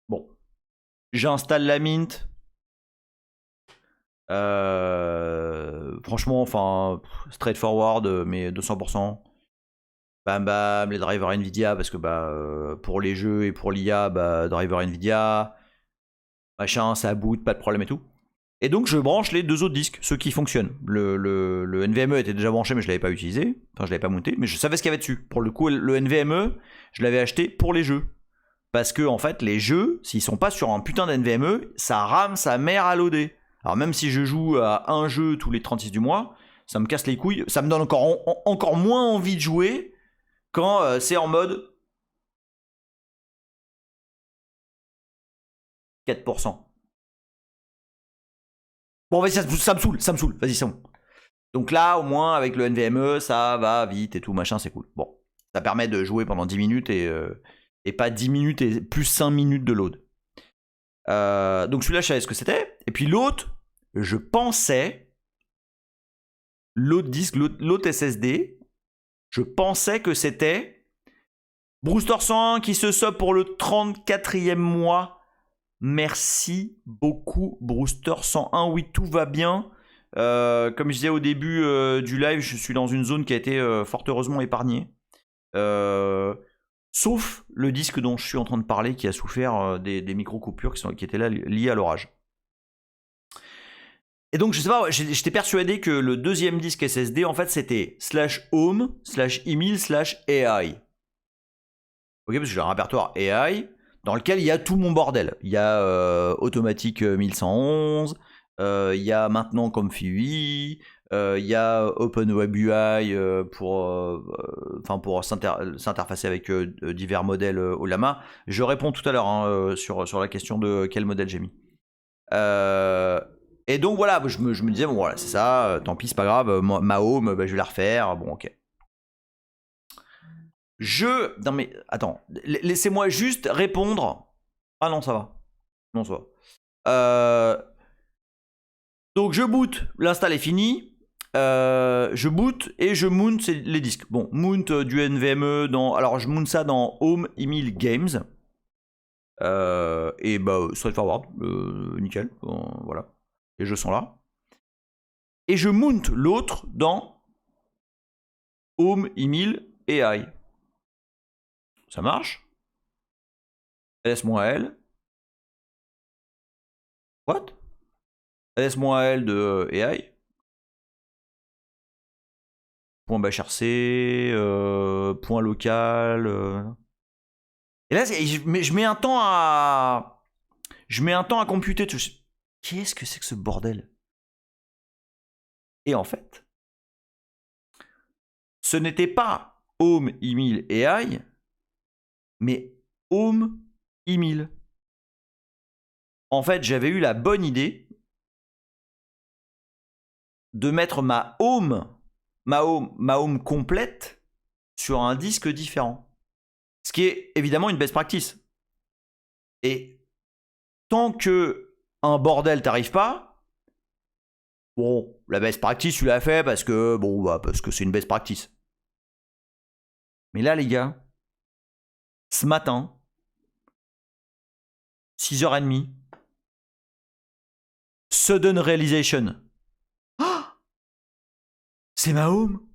bon, j'installe la mint. Franchement, enfin, straightforward, mais 200%. Bam bam, les drivers Nvidia, parce que pour les jeux et pour l'IA, driver Nvidia, machin, ça boot, pas de problème et tout. Et donc je branche les deux autres disques, ceux qui fonctionnent. Le NVMe était déjà branché, mais je l'avais pas utilisé, enfin je l'avais pas monté, mais je savais ce qu'il y avait dessus. Pour le coup, le NVMe, je l'avais acheté pour les jeux. Parce que en fait, les jeux, s'ils sont pas sur un putain d'NVMe, ça rame sa mère à loader. Alors même si je joue à un jeu tous les 36 du mois, ça me casse les couilles, ça me donne encore moins envie de jouer quand c'est en mode 4%. Bon, vas-y, ça me saoule, vas-y, c'est bon. Donc là, au moins, avec le NVMe, ça va vite et tout, machin, c'est cool. Bon, ça permet de jouer pendant 10 minutes et pas 10 minutes et plus 5 minutes de load. Donc celui-là, je savais ce que c'était. Et puis l'autre, je pensais, l'autre disque, l'autre SSD, je pensais que c'était Brewster 101 qui se sub pour le 34e mois. Merci beaucoup, Brewster 101. Oui, tout va bien. Comme je disais au début du live, je suis dans une zone qui a été fort heureusement épargnée. Sauf le disque dont je suis en train de parler qui a souffert des micro-coupures qui étaient là liées à l'orage. Et donc, je sais pas, j'étais persuadé que le deuxième disque SSD, en fait, c'était /home, /email, /AI. Ok, parce que j'ai un répertoire AI dans lequel il y a tout mon bordel. Il y a Automatic 1111, il y a maintenant ComfyUI, il y a OpenWebUI pour s'interfacer avec divers modèles Ollama. Je réponds tout à l'heure sur la question de quel modèle j'ai mis. Et donc voilà, je me disais, bon voilà, c'est ça, tant pis, c'est pas grave, ma home, je vais la refaire, bon ok. Non mais, attends, laissez-moi juste répondre. Ah non, ça va. Non, ça va. Donc je boot, l'install est fini. Je boot et je mount les disques. Bon, mount du NVMe dans. Alors je mount ça dans Home Email Games. Et straightforward, nickel. Voilà. Les jeux sont là. Et je mount l'autre dans Home Email AI. Ça marche. ls-l. What? ls-l de AI. .bhrc, point local. Et là, je mets un temps à. Je mets un temps à computer. Qu'est-ce que c'est que ce bordel? Et en fait, ce n'était pas Home Email AI, mais Home Email. En fait, j'avais eu la bonne idée de mettre ma home complète sur un disque différent. Ce qui est évidemment une best practice. Et tant que un bordel t'arrive pas, bon, la best practice, tu l'as fait parce que c'est une best practice. Mais là, les gars, ce matin, 6h30, sudden realization. Oh, c'est ma home.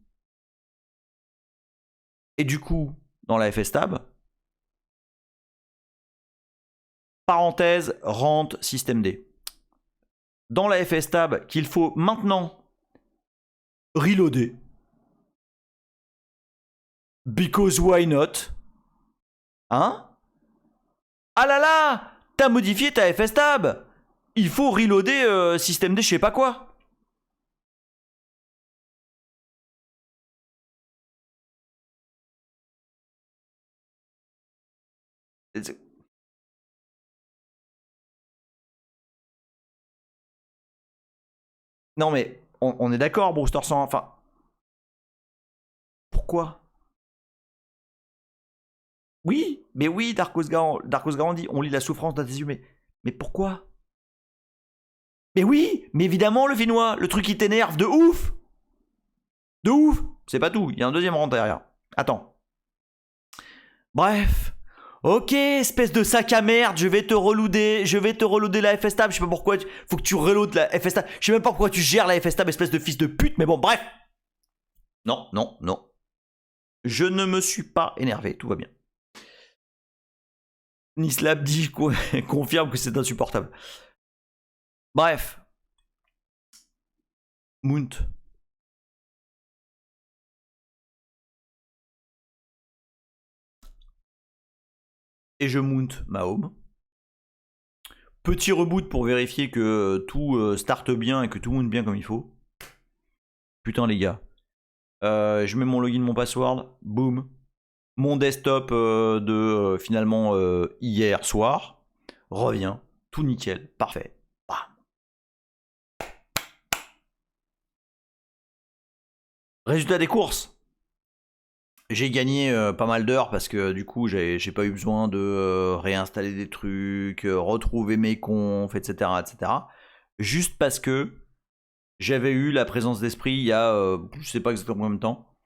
Et du coup, dans la FSTab, parenthèse, rente systemd. Dans la FSTab qu'il faut maintenant reloader. Because why not? Hein? Ah là là! T'as modifié ta FSTab! Il faut reloader systemd je sais pas quoi. Non mais on est d'accord, Brewster 100. Enfin, pourquoi? Oui, mais oui, Darkos Garandi, on lit la souffrance d'un des yeux, mais pourquoi? Mais oui, mais évidemment le Vinois, le truc qui t'énerve de ouf. De ouf. C'est pas tout, il y a un deuxième rang derrière. Attends. Bref. Ok, espèce de sac à merde, je vais te reloader la FS-Tab, je sais pas pourquoi, faut que tu reloades la FS-Tab, je sais même pas pourquoi tu gères la FS-Tab, espèce de fils de pute, mais bon, bref. Non, non, non. Je ne me suis pas énervé, tout va bien. Nislab dit, confirme que c'est insupportable. Bref. Mount. Et je mount ma home. Petit reboot pour vérifier que tout starte bien et que tout mount bien comme il faut. Putain les gars. Je mets mon login, mon password. Boum. Mon desktop de finalement hier soir revient. Tout nickel. Parfait. Résultat des courses. J'ai gagné pas mal d'heures parce que du coup j'ai pas eu besoin de réinstaller des trucs, retrouver mes confs, etc., etc. Juste parce que j'avais eu la présence d'esprit il y a je sais pas exactement combien de temps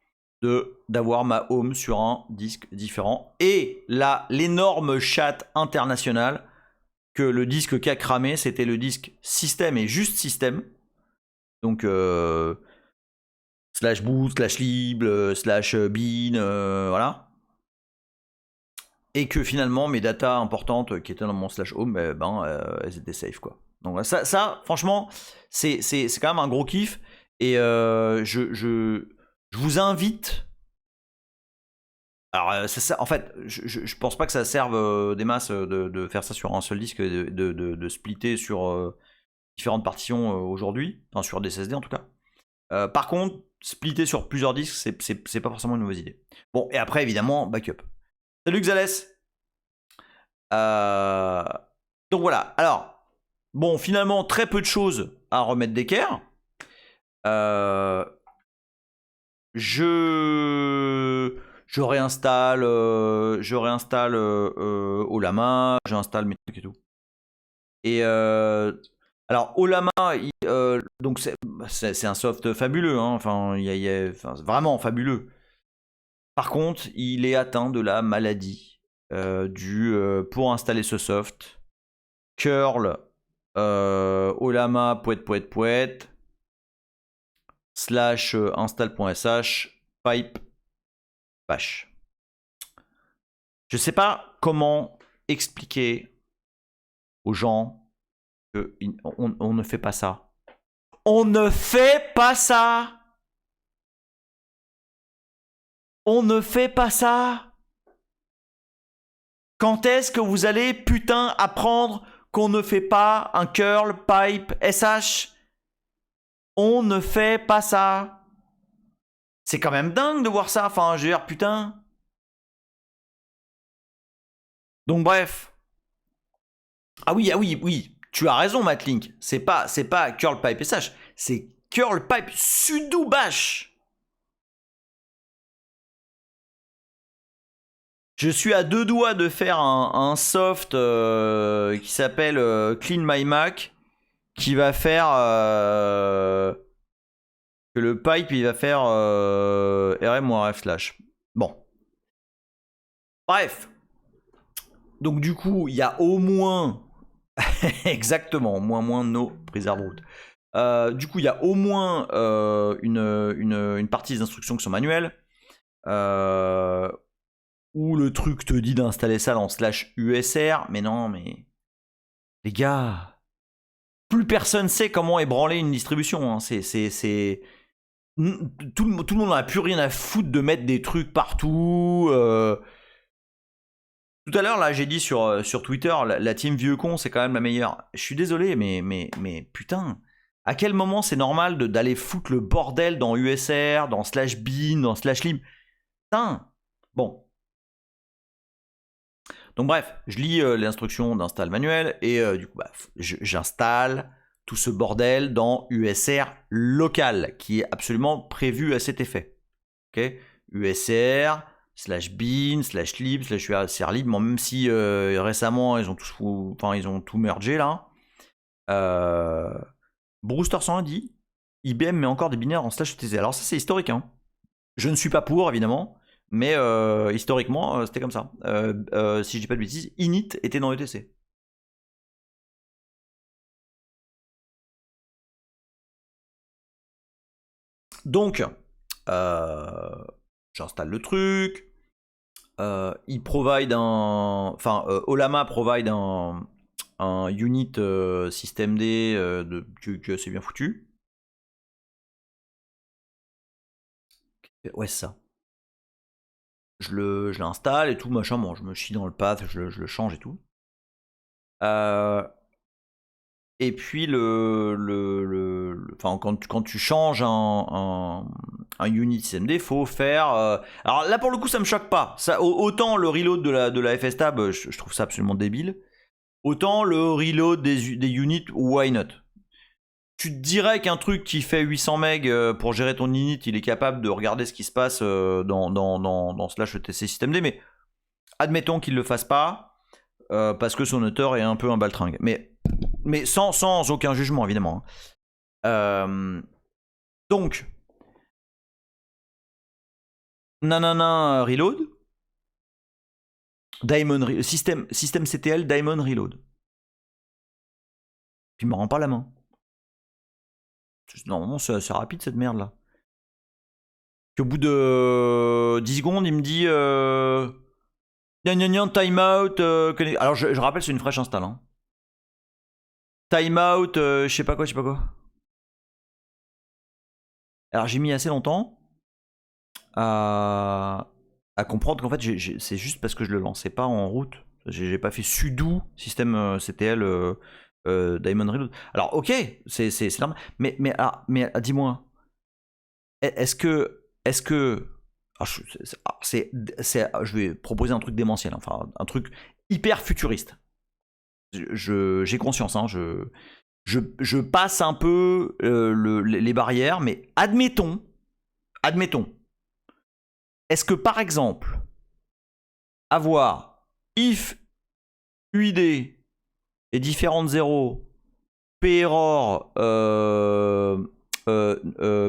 d'avoir ma home sur un disque différent. Et là, l'énorme chat international que le disque qui a cramé, c'était le disque système et juste système. Donc slash boot, slash lib, slash bin, voilà. Et que finalement mes datas importantes qui étaient dans mon slash home, elles étaient safe quoi. Donc ça franchement, c'est quand même un gros kiff. Et je vous invite. Alors en fait, je pense pas que ça serve des masses de faire ça sur un seul disque, de splitter sur différentes partitions aujourd'hui, enfin sur des SSD en tout cas. Par contre, splitter sur plusieurs disques, c'est pas forcément une mauvaise idée. Bon, et après évidemment, backup. Salut Xalès. Donc voilà, alors, bon, finalement, très peu de choses à remettre d'équerre. Je réinstalle, Olama, j'installe mes trucs et tout. Et alors Olama, donc c'est un soft fabuleux, hein, enfin, vraiment fabuleux. Par contre, il est atteint de la maladie pour installer ce soft. Curl, Olama, poète, slash install.sh, pipe, bash. Je sais pas comment expliquer aux gens qu'on ne fait pas ça. On ne fait pas ça. On ne fait pas ça. Quand est-ce que vous allez putain apprendre qu'on ne fait pas un curl pipe sh? On ne fait pas ça. C'est quand même dingue de voir ça. Enfin, je veux dire, putain. Donc bref. Ah oui. Tu as raison, Matlink. C'est pas curl pipe sh. C'est curl pipe sudo bash. Je suis à deux doigts de faire un soft qui s'appelle Clean My Mac, qui va faire que le pipe il va faire RM ou RF slash. Bon. Bref. Donc du coup, il y a au moins exactement moins no preserve root. Du coup, il y a au moins une partie des instructions qui sont manuelles. Où le truc te dit d'installer ça dans slash USR, mais non, mais les gars, plus personne sait comment ébranler une distribution. Hein. Tout le monde n'a plus rien à foutre de mettre des trucs partout. Tout à l'heure, là, j'ai dit sur Twitter, la team vieux con, c'est quand même la meilleure. Je suis désolé, mais putain, à quel moment c'est normal d'aller foutre le bordel dans USR, dans slash bin, dans slash lib? Putain, bon. Donc bref, je lis l'instruction d'install manuel et du coup, bah, j'installe tout ce bordel dans USR local qui est absolument prévu à cet effet. Ok, USR /bin /lib /usr lib. Bon, même si récemment ils ont tout mergé là. Brewster 101 dit IBM met encore des binaires en /etc. Alors ça c'est historique, hein. Je ne suis pas pour évidemment, mais historiquement c'était comme ça. Si je dis pas de bêtises, init était dans ETC. Donc j'installe le truc. Il provide Olama provide un unit systemd qui est assez bien foutu. Ouais, c'est ça. Je l'installe et tout, machin. Bon, je me chie dans le path, je le change et tout. Et puis, quand tu changes un unit systemd, faut faire. Alors là, pour le coup, ça me choque pas. Ça, autant le reload de la FSTab, je trouve ça absolument débile. Autant le reload des units, why not? Tu te dirais qu'un truc qui fait 800 MB pour gérer ton init, il est capable de regarder ce qui se passe dans /etc systemd, mais admettons qu'il le fasse pas parce que son auteur est un peu un baltringue. Mais sans aucun jugement évidemment. Donc, nanana reload, Daemon systemctl Daemon reload. Puis il me rend pas la main. Normalement c'est assez rapide cette merde là. Puis au bout de 10 secondes il me dit timeout. Alors je rappelle c'est une fraîche install. Hein. Timeout, je sais pas quoi. Alors j'ai mis assez longtemps à comprendre qu'en fait c'est juste parce que je le lançais pas en route. J'ai pas fait sudo systemctl Daemon reload. Alors ok, c'est normal. Mais dis-moi, est-ce que je vais proposer un truc démentiel, enfin un truc hyper futuriste. J'ai conscience, hein, je passe un peu les barrières, mais admettons, est-ce que par exemple, avoir if UID et différentes zéros, p-error,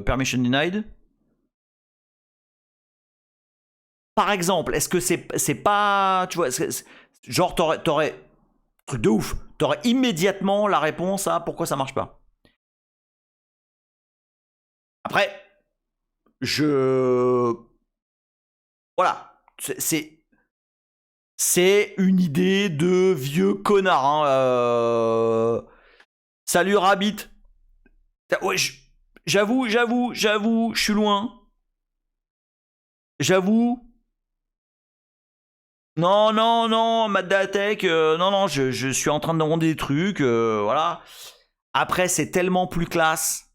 permission denied, par exemple, est-ce que c'est pas, tu vois, genre t'aurais truc de ouf, t'aurais immédiatement la réponse à pourquoi ça marche pas. Après, voilà, c'est une idée de vieux connard. Hein. Salut Rabbit. Ouais, j'avoue, je suis loin. J'avoue. Non, Maddatech, non, je suis en train de demander des trucs, voilà. Après, c'est tellement plus classe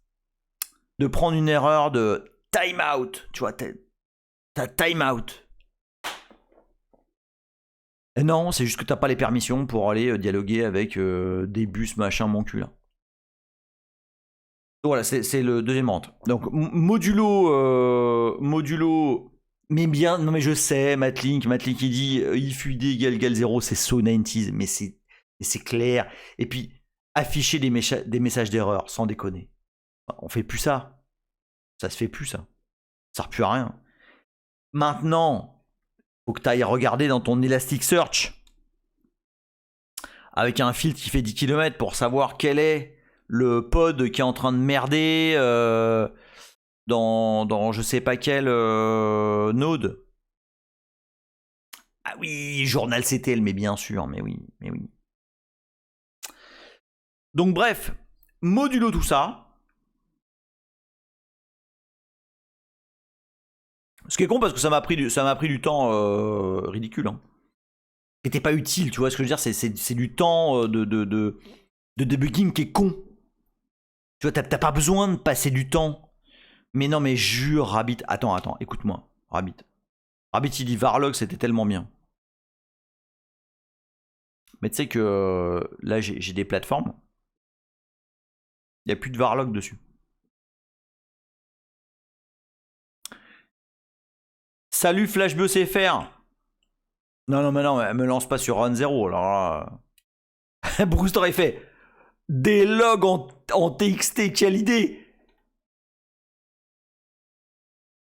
de prendre une erreur de timeout, tu vois, t'as timeout. Et non, c'est juste que t'as pas les permissions pour aller dialoguer avec des bus, machin, mon cul, là. Voilà, c'est le deuxième rentre. Donc, modulo, mais bien, non mais je sais, Matlink il dit if UD égale 0, c'est so 90s, mais c'est clair. Et puis, afficher des messages d'erreur, sans déconner. On fait plus ça. Ça se fait plus, ça. Ça sert plus à rien. Maintenant, faut que tu ailles regarder dans ton Elasticsearch avec un filtre qui fait 10 km pour savoir quel est le pod qui est en train de merder dans je sais pas quel node. Ah oui, journal CTL, mais bien sûr, mais oui. Donc bref, modulo tout ça. Ce qui est con parce que ça m'a pris du temps ridicule. Hein. Qui n'était pas utile, tu vois ce que je veux dire, c'est du temps de debugging qui est con. Tu vois, t'as pas besoin de passer du temps. Mais non, mais jure, Rabbit. Attends, écoute-moi, Rabbit. Rabbit, il dit Varlog, c'était tellement bien. Mais tu sais que là, j'ai des plateformes. Il n'y a plus de Varlog dessus. Salut FlashBeauCFR. Non, mais non, me lance pas sur Run 0. Alors là... Bruce aurait fait des logs en TXT, quelle idée.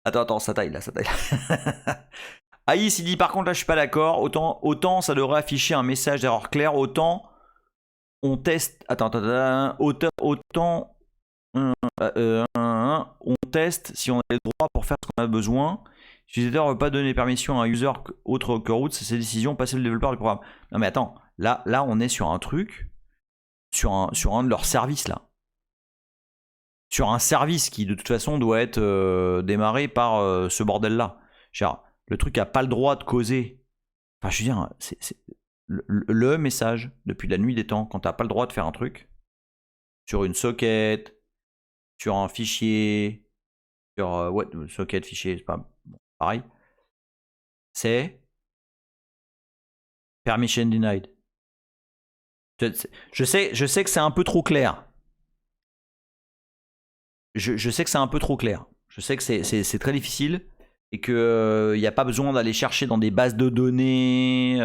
Attends, ça taille là, ça taille. Aïs, il dit par contre là je suis pas d'accord. Autant ça devrait afficher un message d'erreur claire, autant on teste. Autant on teste si on a les droits pour faire ce qu'on a besoin. L'utilisateur ne veut pas donner permission à un user autre que root, c'est ses décisions, passer le développeur du programme. Non mais attends, là on est sur un truc, sur un de leurs services là. Sur un service qui de toute façon doit être démarré par ce bordel là. Genre, le truc a pas le droit de causer. Enfin, je veux dire, c'est le message depuis la nuit des temps, quand t'as pas le droit de faire un truc sur une socket, sur un fichier, sur socket, fichier, c'est pas bon, pareil. C'est permission denied. Je sais que c'est un peu trop clair. Je sais que c'est un peu trop clair. Je sais que c'est très difficile et qu'il n'y a pas besoin d'aller chercher dans des bases de données.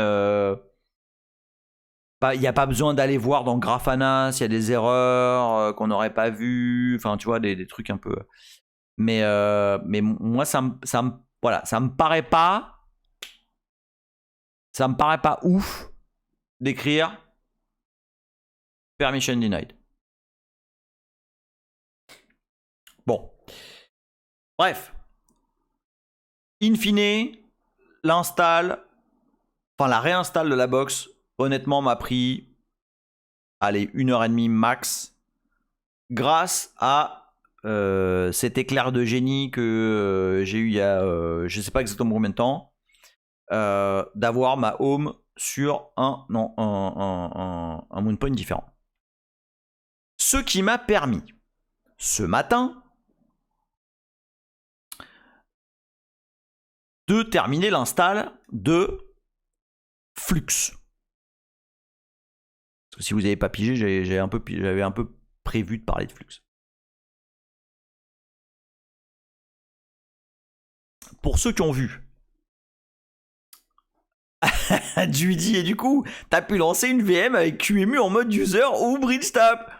Il n'y a pas besoin d'aller voir dans Grafana s'il y a des erreurs qu'on n'aurait pas vues. Enfin, tu vois, des trucs un peu. Mais moi, ça me paraît pas. Ça me paraît pas ouf d'écrire permission denied. Bon. Bref. In fine, la réinstalle de la box, honnêtement, m'a pris, allez, 1h30 max, grâce à cet éclair de génie que j'ai eu il y a, je sais pas exactement combien de temps, d'avoir ma home sur un Moonpoint différent. Ce qui m'a permis, ce matin, de terminer l'install de Flux. Parce que si vous n'avez pas pigé, j'avais un peu prévu de parler de Flux. Pour ceux qui ont vu, Judy, et du coup, t'as pu lancer une VM avec QEMU en mode user ou bridge-tap.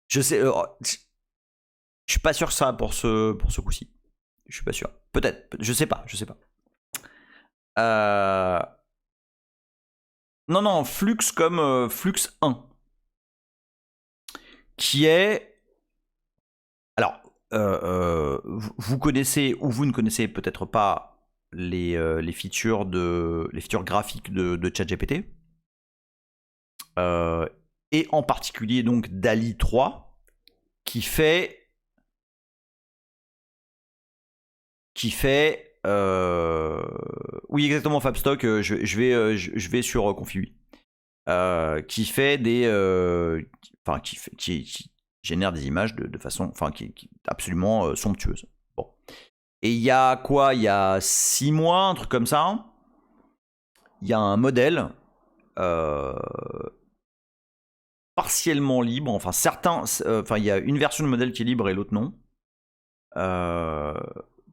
Je sais, je suis pas sûr que ça pour ce coup-ci. Je suis pas sûr. Peut-être, je sais pas. Non, Flux comme Flux 1. Qui est... Alors, vous connaissez ou vous ne connaissez peut-être pas les features graphiques de ChatGPT. Et en particulier donc DALL-E 3 qui fait oui exactement Fabstock, je vais sur Confi8, qui fait des qui génère des images de façon qui est absolument somptueuse. Bon, et il y a quoi, il y a 6 mois, un truc comme ça, il y a un modèle partiellement libre, enfin certains, il y a une version de modèle qui est libre et l'autre non,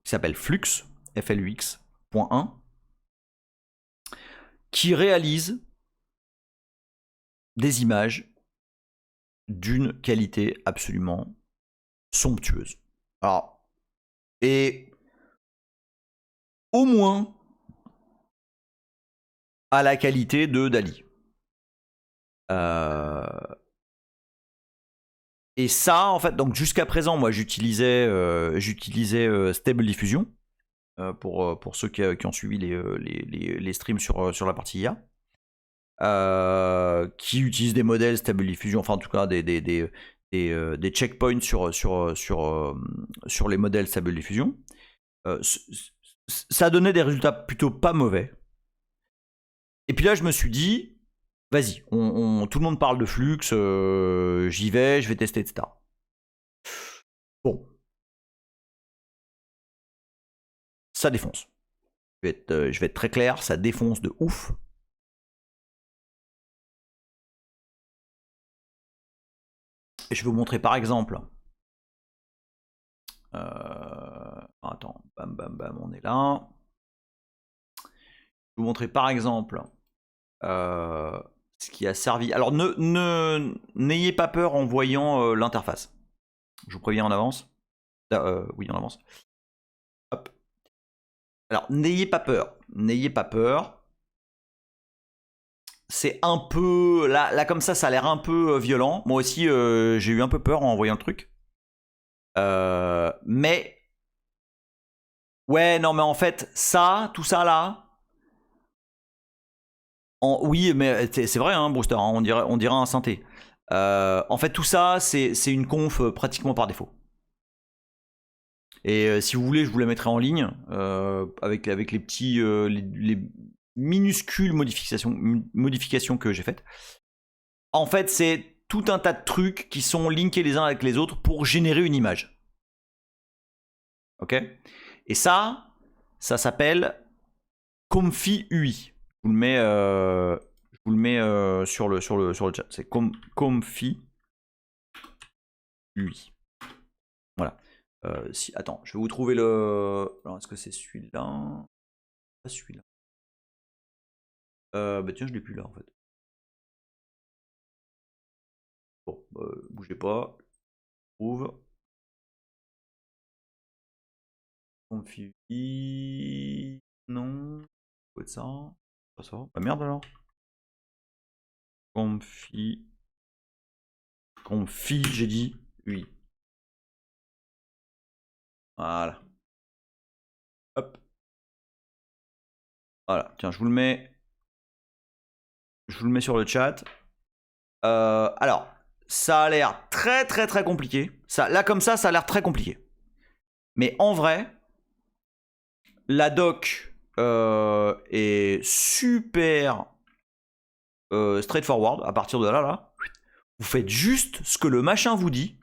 qui s'appelle Flux, FLUX.1, qui réalise des images d'une qualité absolument somptueuse. Alors, et au moins à la qualité de DALL-E. Et ça, en fait, donc jusqu'à présent, moi, j'utilisais Stable Diffusion pour ceux qui ont suivi les streams sur la partie IA, qui utilisent des modèles Stable Diffusion, enfin en tout cas des checkpoints sur les modèles Stable Diffusion. Ça donnait des résultats plutôt pas mauvais. Et puis là, je me suis dit, vas-y, tout le monde parle de Flux, j'y vais, je vais tester, etc. Bon. Ça défonce. je vais être très clair, ça défonce de ouf. Et je vais vous montrer par exemple. Attends, bam bam bam, on est là. Je vais vous montrer par exemple ce qui a servi. Alors n'ayez pas peur en voyant l'interface. Je vous préviens en avance. Oui, en avance. Hop. Alors n'ayez pas peur. N'ayez pas peur. C'est un peu... Là comme ça a l'air un peu violent. Moi aussi, j'ai eu un peu peur en voyant le truc. Mais... Ouais, non, mais en fait, tout ça là... Oui, mais c'est vrai, hein, Brewster, hein, on dirait un synthé. En fait, tout ça, c'est une conf pratiquement par défaut. Et si vous voulez, je vous la mettrai en ligne avec les petits, les minuscules modifications que j'ai faites. En fait, c'est tout un tas de trucs qui sont linkés les uns avec les autres pour générer une image. Ok? Et ça s'appelle Comfy UI. Je vous le mets sur le chat. C'est Comfy UI. Voilà. Attends, je vais vous trouver le. Alors, est-ce que c'est celui-là? Pas celui-là. Bah tiens, je l'ai plus là en fait. Bon, bougez pas. Trouve. Comfy. Non. Quoi de ça? Pas ça. Bah merde alors. Comfy, j'ai dit. Oui. Voilà. Hop. Voilà. Tiens, je vous le mets. Je vous le mets sur le chat. Alors, ça a l'air très très très compliqué. Là comme ça a l'air très compliqué. Mais en vrai, la doc est super straightforward. À partir de là, vous faites juste ce que le machin vous dit.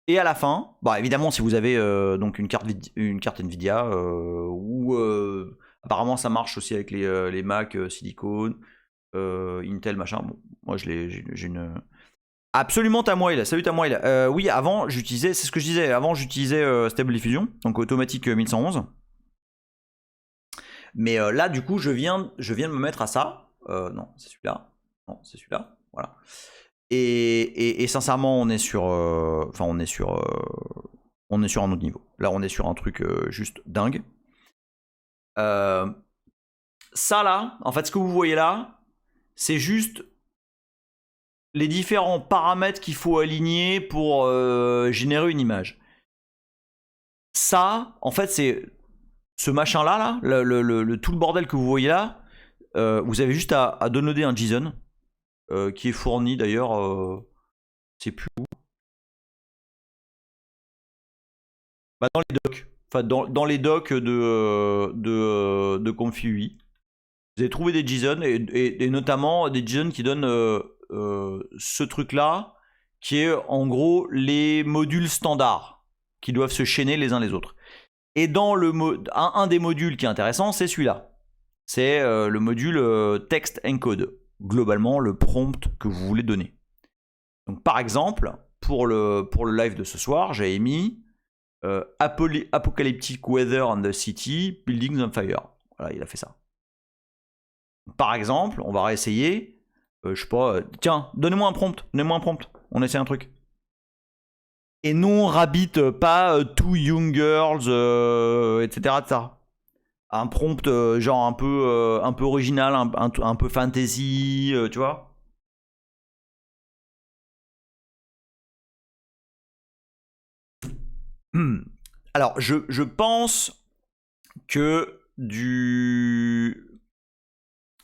Et à la fin, bah évidemment, si vous avez donc une carte Nvidia ou apparemment ça marche aussi avec les Mac Silicon, Intel machin. Bon, moi j'ai une absolument Tamoil. Salut Tamoil. Oui, avant j'utilisais, c'est ce que je disais. Avant j'utilisais Stable Diffusion, donc automatique 1111. Mais là du coup je viens de me mettre à ça. Non, c'est celui-là. Non, c'est celui-là. Voilà. Et sincèrement, on est sur un autre niveau. Là, on est sur un truc juste dingue. Ça là, en fait, ce que vous voyez là, c'est juste les différents paramètres qu'il faut aligner pour générer une image. Ça, en fait, c'est ce machin là, tout le bordel que vous voyez là. Vous avez juste à downloader un JSON qui est fourni d'ailleurs. C'est plus où. Bah, dans les docs. Enfin, dans les docs de Comfy UI. Vous avez trouvé des JSON et notamment des JSON qui donnent ce truc-là, qui est en gros les modules standards qui doivent se chaîner les uns les autres. Et dans un des modules qui est intéressant, c'est celui-là. C'est le module text encode. Globalement, le prompt que vous voulez donner. Donc, par exemple, pour le live de ce soir, j'avais mis Apocalyptic Weather on the City, Buildings on Fire. Voilà, il a fait ça. Par exemple, on va réessayer. Je sais pas. Tiens, donnez-moi un prompt. On essaie un truc. Et non, Rabbit, pas Two Young Girls, etc., etc. Un prompt genre un peu original, un peu fantasy, tu vois. Alors, je pense que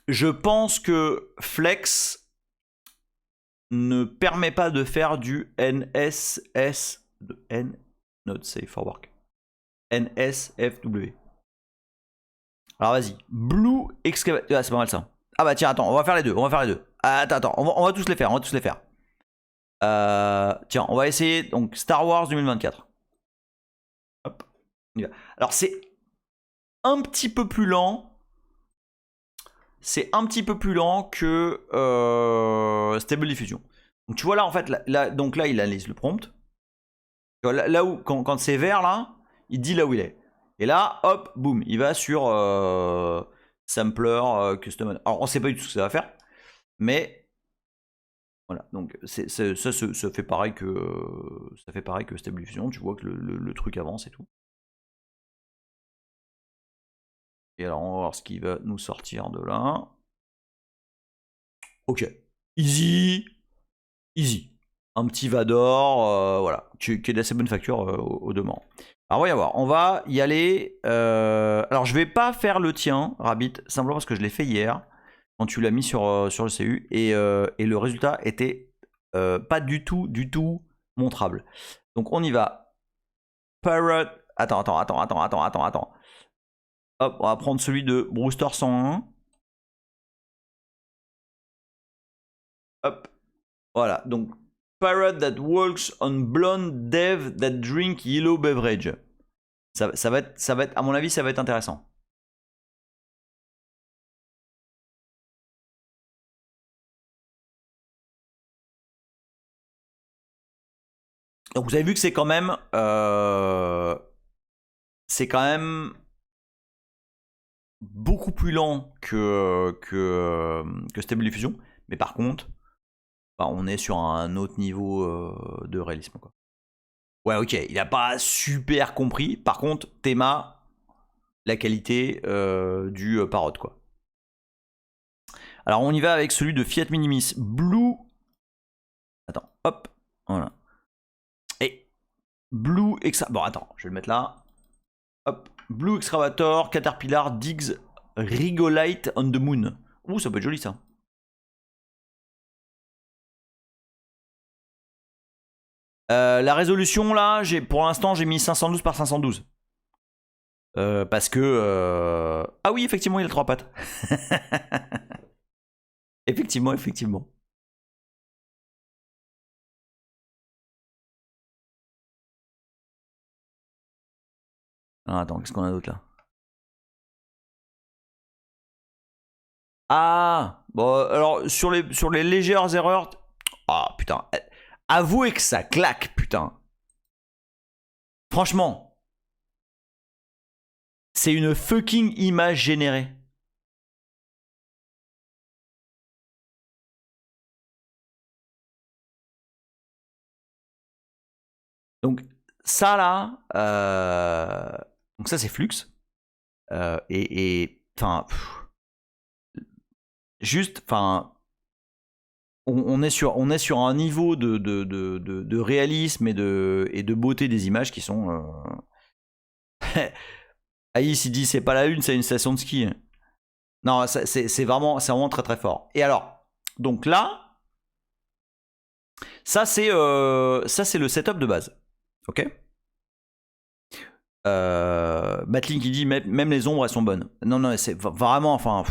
je pense que Flex ne permet pas de faire du NSS de Not Safe for Work. NSFW. Alors vas-y, Blue Excavator. Ah, c'est pas mal ça. Ah bah tiens, attends, on va faire les deux. Attends, on va tous les faire. Tiens, on va essayer donc Star Wars 2024. Hop. Alors c'est un petit peu plus lent. C'est un petit peu plus lent que Stable Diffusion. Donc tu vois là en fait, donc là il analyse le prompt. Là où quand c'est vert là, il dit là où il est. Et là, hop, boum, il va sur Sampler, Custom. Alors on sait pas du tout ce que ça va faire, mais voilà. Donc ça fait pareil que Stable Diffusion. Tu vois que le truc avance et tout. Et alors on va voir ce qui va nous sortir de là. Ok, easy, easy. Un petit Vador, voilà, qui est d'assez bonne facture au demeurant. Alors, on va y aller. Alors, je vais pas faire le tien, Rabbit, simplement parce que je l'ai fait hier, quand tu l'as mis sur le CU, et le résultat était pas du tout montrable. Donc, on y va. Parrot. Attends. Hop, on va prendre celui de Brewster 101. Hop. Voilà, donc Parrot that walks on blonde dev that drink yellow beverage. Ça va être, à mon avis, ça va être intéressant. Donc vous avez vu que c'est quand même beaucoup plus lent que Stable Diffusion, mais par contre, bah, on est sur un autre niveau de réalisme, quoi. Ouais, ok, il a pas super compris. Par contre, Théma, la qualité du Parrot, quoi. Alors on y va avec celui de Fiat Minimis Blue. Attends, hop, voilà. Et Blue Bon, attends, je vais le mettre là. Hop, Blue Excavator, Caterpillar, Diggs, Rigolite on the Moon. Ouh, ça peut être joli ça. La résolution là, pour l'instant j'ai mis 512 par 512. Parce que... Ah oui, effectivement, il a 3 pattes. effectivement. Ah, attends, qu'est-ce qu'on a d'autre là? Ah, bon, alors sur les légères erreurs... Ah, putain. Avouez que ça claque, putain. Franchement. C'est une fucking image générée. Donc ça là, donc ça c'est Flux. Et enfin, juste, enfin, on est sur un niveau de réalisme et de beauté des images qui sont. Aïs il dit c'est pas la une, c'est une station de ski. Non, c'est vraiment très très fort. Et alors, donc là, ça c'est le setup de base, ok. Matlin qui dit même les ombres elles sont bonnes. Non, c'est vraiment, enfin,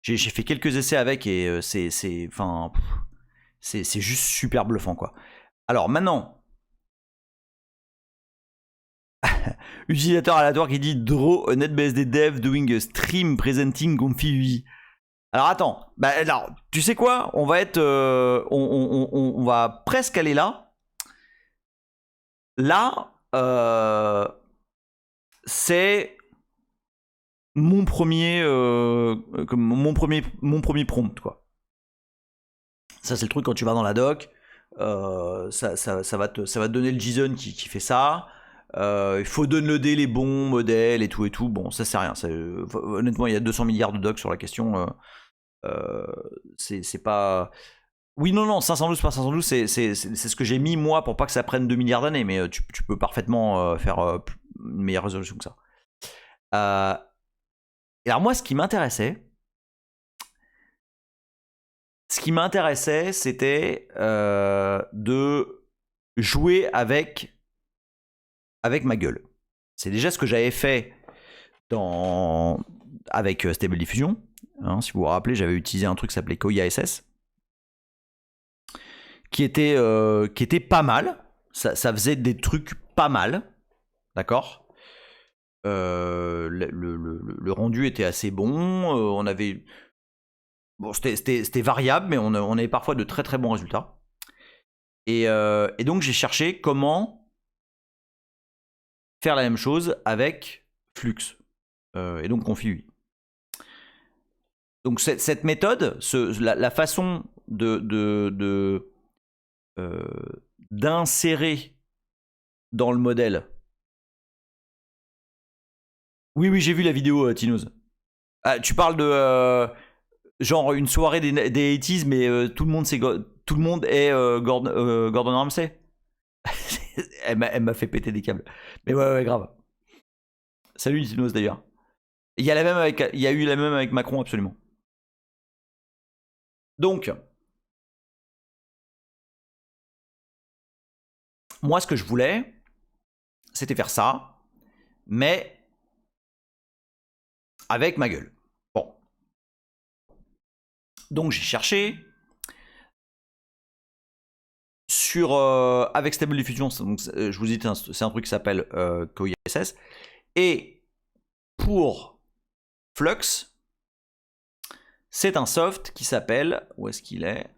j'ai fait quelques essais avec et c'est juste super bluffant quoi. Alors maintenant, utilisateur aléatoire qui dit draw a netbsd dev doing a stream presenting Comfy UI. Alors attends, bah alors tu sais quoi, on va être, on va presque aller là. Là, c'est mon premier, mon premier prompt quoi. Ça c'est le truc quand tu vas dans la doc, ça va te donner le JSON qui fait ça. Il faut downloader les bons modèles et tout. Bon, ça c'est rien. Honnêtement, il y a 200 milliards de docs sur la question. C'est pas. Oui, non, 512 par 512, c'est ce que j'ai mis moi pour pas que ça prenne 2 milliards d'années, mais tu peux parfaitement faire une meilleure résolution que ça. Et alors moi, ce qui m'intéressait, c'était de jouer avec ma gueule. C'est déjà ce que j'avais fait avec Stable Diffusion. Hein, si vous vous rappelez, j'avais utilisé un truc qui s'appelait Koya SS, qui était pas mal. Ça faisait des trucs pas mal, d'accord. Le rendu était assez bon. On avait... Bon, c'était variable, mais on avait parfois de très très bons résultats. Et donc j'ai cherché comment faire la même chose avec Flux. Et donc Confi 8. Donc cette méthode, la façon d'insérer dans le modèle. Oui, j'ai vu la vidéo, Tinoz. Ah, tu parles de genre une soirée des 80s, mais tout le monde est Gordon Ramsay. Elle m'a fait péter des câbles. Mais ouais, grave. Salut Tinoz d'ailleurs. Il y a eu la même avec Macron, absolument. Donc, moi, ce que je voulais, c'était faire ça, mais avec ma gueule. Bon. Donc, j'ai cherché sur avec Stable Diffusion. Donc, je vous dis, c'est un truc qui s'appelle KOISS. Et pour Flux, c'est un soft qui s'appelle... Où est-ce qu'il est,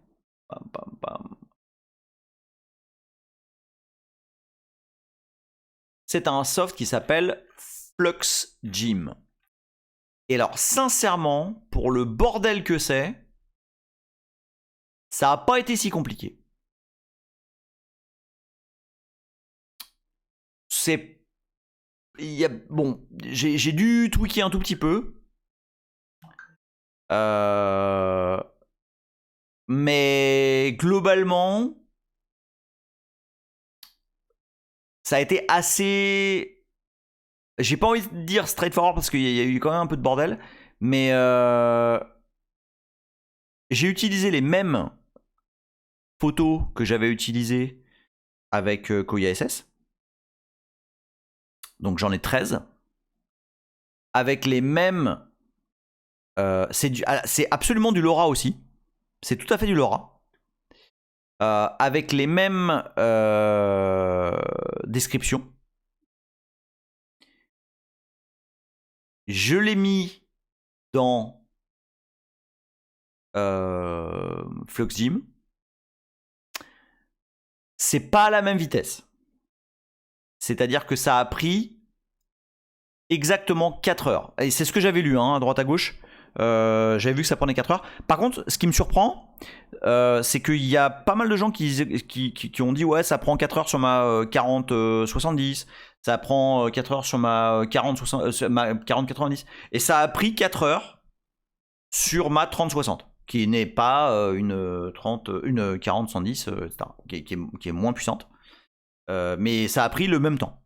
Pam, pam, pam. C'est un soft qui s'appelle Flux Gym. Et alors, sincèrement, pour le bordel que c'est, ça n'a pas été si compliqué. C'est... Bon, j'ai dû tweaker un tout petit peu. Mais globalement, ça a été assez... J'ai pas envie de dire straightforward parce qu'il y a eu quand même un peu de bordel. Mais j'ai utilisé les mêmes photos que j'avais utilisées avec Koya SS. Donc j'en ai 13. Avec les mêmes... c'est absolument du LoRa aussi. C'est tout à fait du LoRa. Avec les mêmes descriptions. Je l'ai mis dans FluxGym. C'est pas à la même vitesse. C'est-à-dire que ça a pris exactement 4 heures. Et c'est ce que j'avais lu, à droite à gauche. J'avais vu que ça prenait 4 heures. Par contre, ce qui me surprend, c'est qu'il y a pas mal de gens qui ont dit ouais, ça prend 4 heures sur ma 40-70, ça prend 4 heures sur ma 40-90. Et ça a pris 4 heures sur ma 30-60, qui n'est pas une 40-110, etc., qui est moins puissante. Mais ça a pris le même temps.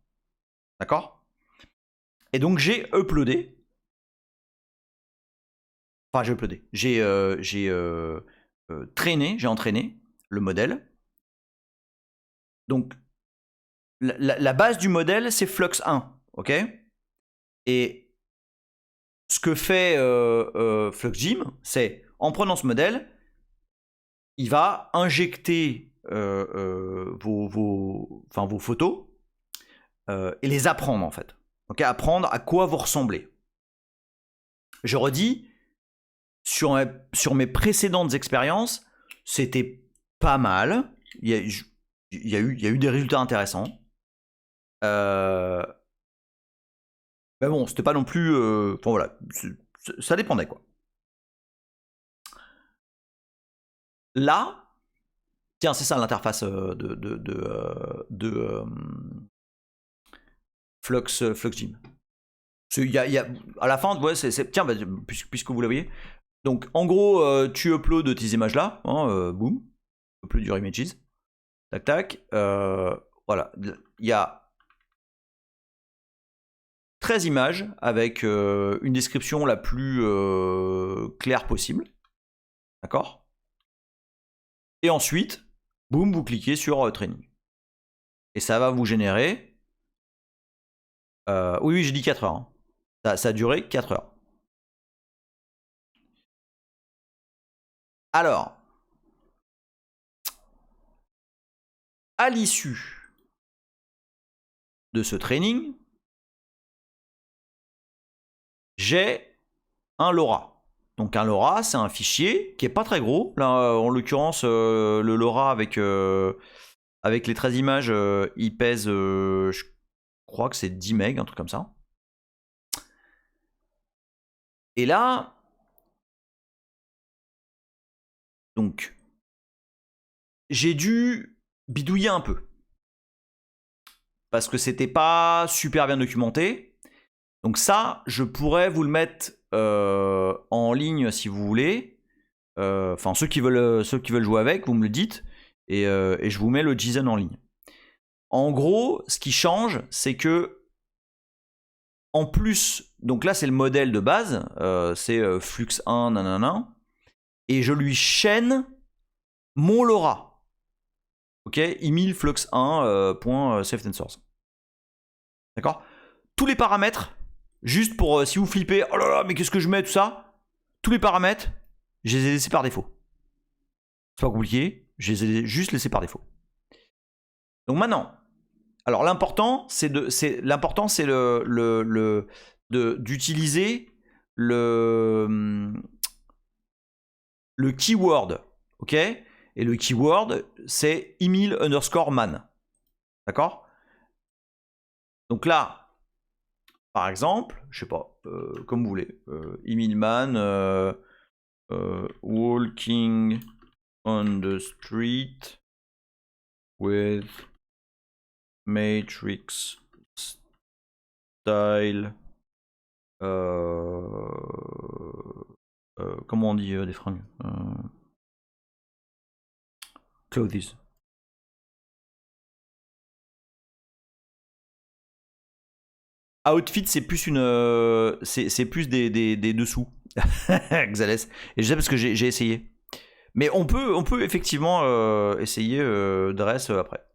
D'accord ? Et donc j'ai uploadé. Enfin, j'ai uploadé. J'ai entraîné le modèle. Donc, la base du modèle, c'est Flux 1. Ok ? Et ce que fait Flux Gym, c'est en prenant ce modèle, il va injecter vos photos et les apprendre en fait. Okay, apprendre à quoi vous ressemblez. Je redis, sur mes précédentes expériences, c'était pas mal. Il y a eu des résultats intéressants. Mais bon, c'était pas non plus... Enfin voilà, ça dépendait quoi. Là, tiens, c'est ça l'interface de Flux Gym. À la fin, ouais, tiens, bah, puisque vous la voyez. Donc, en gros, tu uploads tes images là, boum, upload your images, tac tac. Voilà, il y a 13 images avec une description la plus claire possible, d'accord. Et ensuite, boum, vous cliquez sur training. Et ça va vous générer... oui, j'ai dit 4 heures. Ça a duré 4 heures. Alors, à l'issue de ce training, j'ai un LoRa. Donc un LoRa, c'est un fichier qui est pas très gros. Là, en l'occurrence, le LoRa avec les 13 images, il pèse, je crois que c'est 10 MB, un truc comme ça. Et là, donc, j'ai dû bidouiller un peu. Parce que c'était pas super bien documenté. Donc ça, je pourrais vous le mettre en ligne si vous voulez. Enfin, ceux qui veulent jouer avec, vous me le dites. Et je vous mets le JSON en ligne. En gros, ce qui change, c'est que en plus, donc là c'est le modèle de base, c'est Flux 1, nanana, et je lui chaîne mon LoRa. Ok, emil flux 1 .safe and source. D'accord. Tous les paramètres, juste pour si vous flippez, oh là là, mais qu'est-ce que je mets, tout ça, tous les paramètres, je les ai laissés par défaut. C'est pas compliqué, je les ai juste laissés par défaut. Donc maintenant, alors l'important, c'est d'utiliser le keyword, ok. Et le keyword, c'est emil_man, d'accord. Donc là, par exemple, je sais pas, comme vous voulez, emilman, walking on the street with matrix style. Comment on dit des fringues, clothes. Outfit, c'est plus une, c'est plus des dessous. Xalès. Et je sais parce que j'ai essayé. Mais on peut effectivement essayer dress après.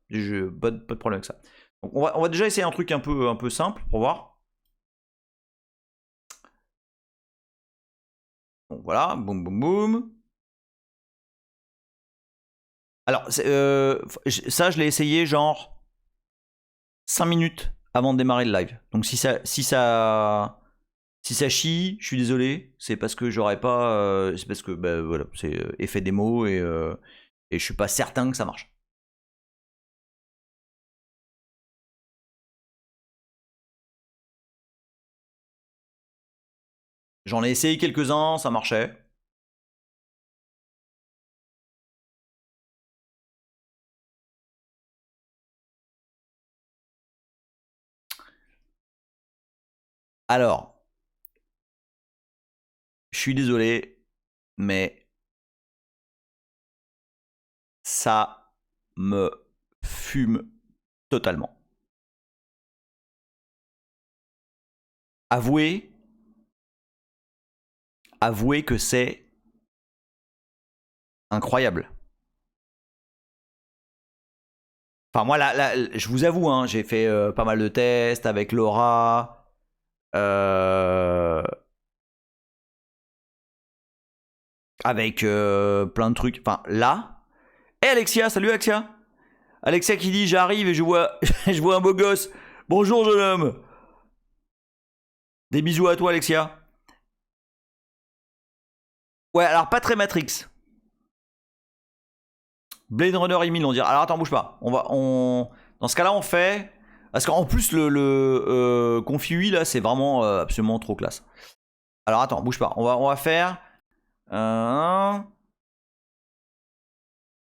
Pas de problème avec ça. Donc on va déjà essayer un truc un peu simple pour voir. Donc voilà, boum boum boum. Alors ça je l'ai essayé genre 5 minutes avant de démarrer le live. Donc si ça chie, je suis désolé, c'est parce que j'aurais pas, c'est parce que bah, voilà, c'est effet démo et je suis pas certain que ça marche. J'en ai essayé quelques-uns, ça marchait. Alors, je suis désolé, mais ça me fume totalement. Avouez que c'est incroyable. Enfin, moi, là, je vous avoue, hein, j'ai fait pas mal de tests avec Laura. Avec plein de trucs. Enfin, là. Hé, Alexia, salut Alexia. Alexia qui dit j'arrive et je vois, je vois un beau gosse. Bonjour, jeune homme. Des bisous à toi, Alexia. Ouais, alors pas très Matrix. Blade Runner 1000, on dirait. Alors attends, bouge pas. Dans ce cas-là, on fait. Parce qu'en plus, le Confi là, c'est vraiment absolument trop classe. Alors attends, bouge pas. On va faire.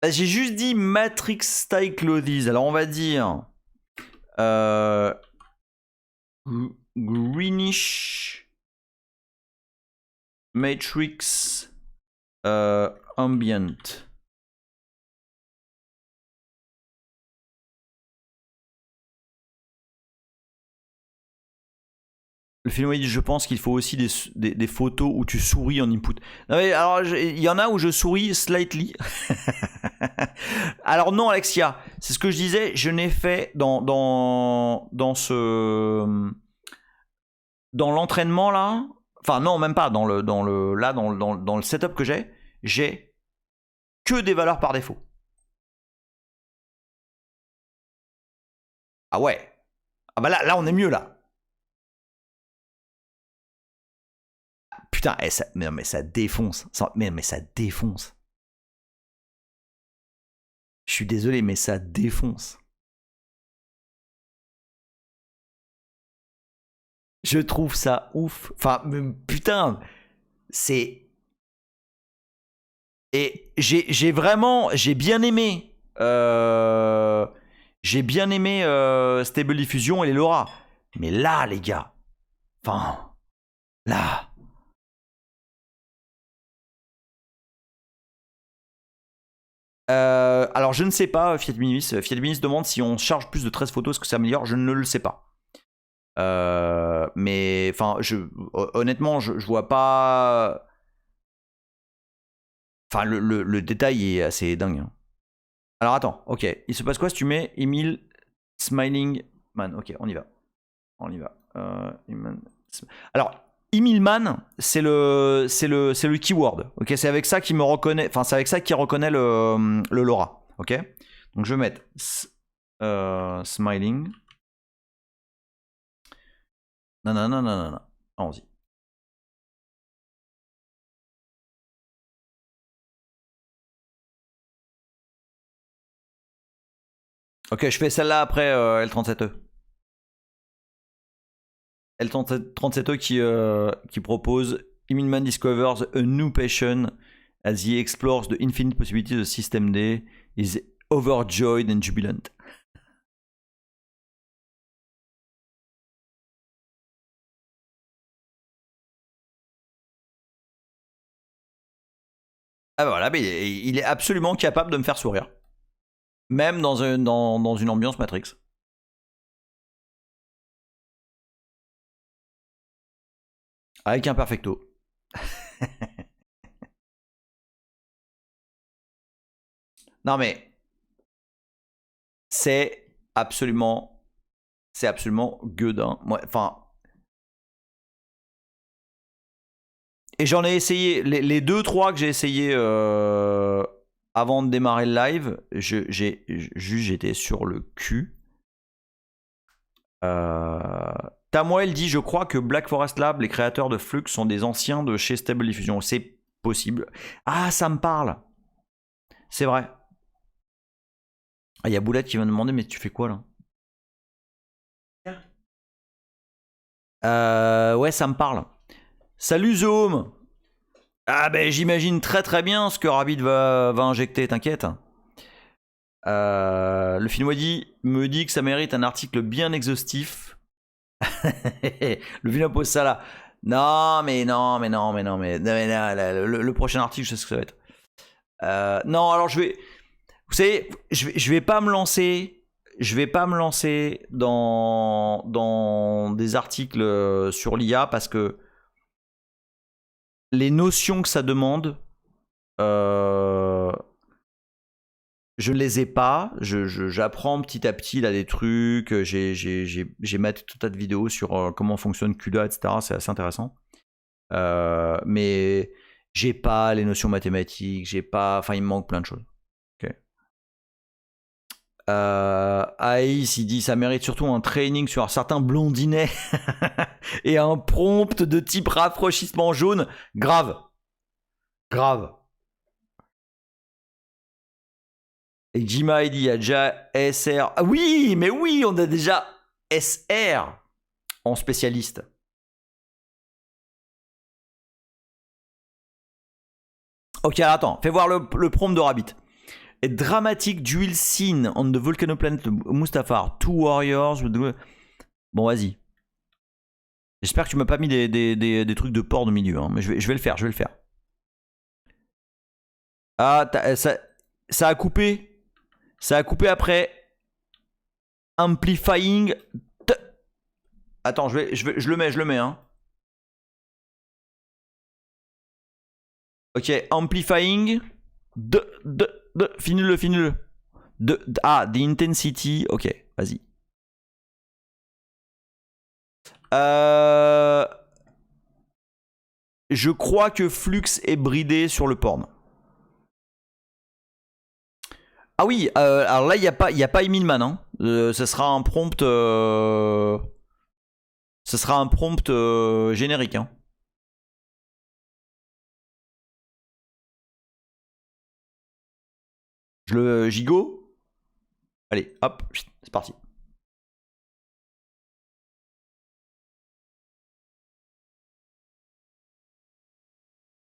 J'ai juste dit Matrix Style Clothes. Alors on va dire. Greenish Matrix Ambient. Le phénomène, je pense qu'il faut aussi des photos où tu souris en input. Non mais alors, il y en a où je souris slightly. Alors non, Alexia, c'est ce que je disais, je n'ai fait dans l'entraînement là. Enfin non, même pas dans le setup que j'ai que des valeurs par défaut. Ah ouais. Ah bah là on est mieux là. putain, mais ça défonce. Mais ça défonce. Je suis désolé, mais ça défonce. Je trouve ça ouf. Enfin, putain, c'est... Et j'ai bien aimé. J'ai bien aimé Stable Diffusion et les LoRa. Mais là, les gars. Enfin, là. Alors, je ne sais pas, Fiat Minuit. Fiat Minuit demande si on charge plus de 13 photos, est-ce que ça améliore? Je ne le sais pas. Mais, enfin, honnêtement, je vois pas... Enfin, le détail est assez dingue. Hein. Alors, attends, ok. Il se passe quoi si tu mets Emile Smiling Man? Ok, on y va. On y va. Alors, Emilman, c'est le keyword. Ok, c'est avec ça qu'il me reconnaît. Enfin, c'est avec ça qu'il reconnaît le LoRa. Ok. Donc je vais mettre smiling. Non. Allons-y. Ok, je fais celle-là après L37E. L37E qui propose Emilman discovers a new passion as he explores the infinite possibilities of System D, is overjoyed and jubilant. Ah bah voilà, mais il est absolument capable de me faire sourire. Même dans une ambiance Matrix. Avec un perfecto. Non mais c'est absolument gueudin. Enfin, et j'en ai essayé les 2-3 que j'ai essayé avant de démarrer le live. J'étais sur le cul. Tamoil dit je crois que Black Forest Lab, les créateurs de Flux, sont des anciens de chez Stable Diffusion. C'est possible. Ah, ça me parle. C'est vrai. Ah, il y a Boulette qui va me demander mais tu fais quoi là? Ouais, ça me parle. Salut Zoom. Ah ben j'imagine très bien ce que Rabbit va injecter, t'inquiète. Le film me dit que ça mérite un article bien exhaustif. Le vilain pose ça là. Non, le prochain article, je sais ce que ça va être. Non, alors vous savez, je vais pas me lancer. Je vais pas me lancer dans des articles sur l'IA parce que les notions que ça demande, je ne les ai pas. J'apprends petit à petit là des trucs. J'ai maté tout un tas de vidéos sur comment fonctionne CUDA, etc. C'est assez intéressant. Mais j'ai pas les notions mathématiques. J'ai pas. Enfin, il me manque plein de choses. Okay. Aïs, il dit ça mérite surtout un training sur un certain blondinet et un prompt de type rafraîchissement jaune. Grave. Et Jima il dit il y a déjà SR. Ah oui, mais oui, on a déjà SR en spécialiste. Ok, alors attends, fais voir le prompt de Rabbit. A dramatic duel scene on the volcano planet Mustafar. Two warriors. Bon, vas-y. J'espère que tu m'as pas mis des trucs de porc au milieu. Hein. Mais je vais le faire, Ah, ça a coupé. Ça a coupé après. Amplifying. Attends, je le mets. Hein. Ok, amplifying. Finis-le. The intensity. Ok, vas-y. Je crois que Flux est bridé sur le porn. Ah oui, alors là, il n'y a pas Emilman. Hein. Ce sera un prompt. Ce sera un prompt générique. Hein. Je le gigot. Allez, hop, c'est parti.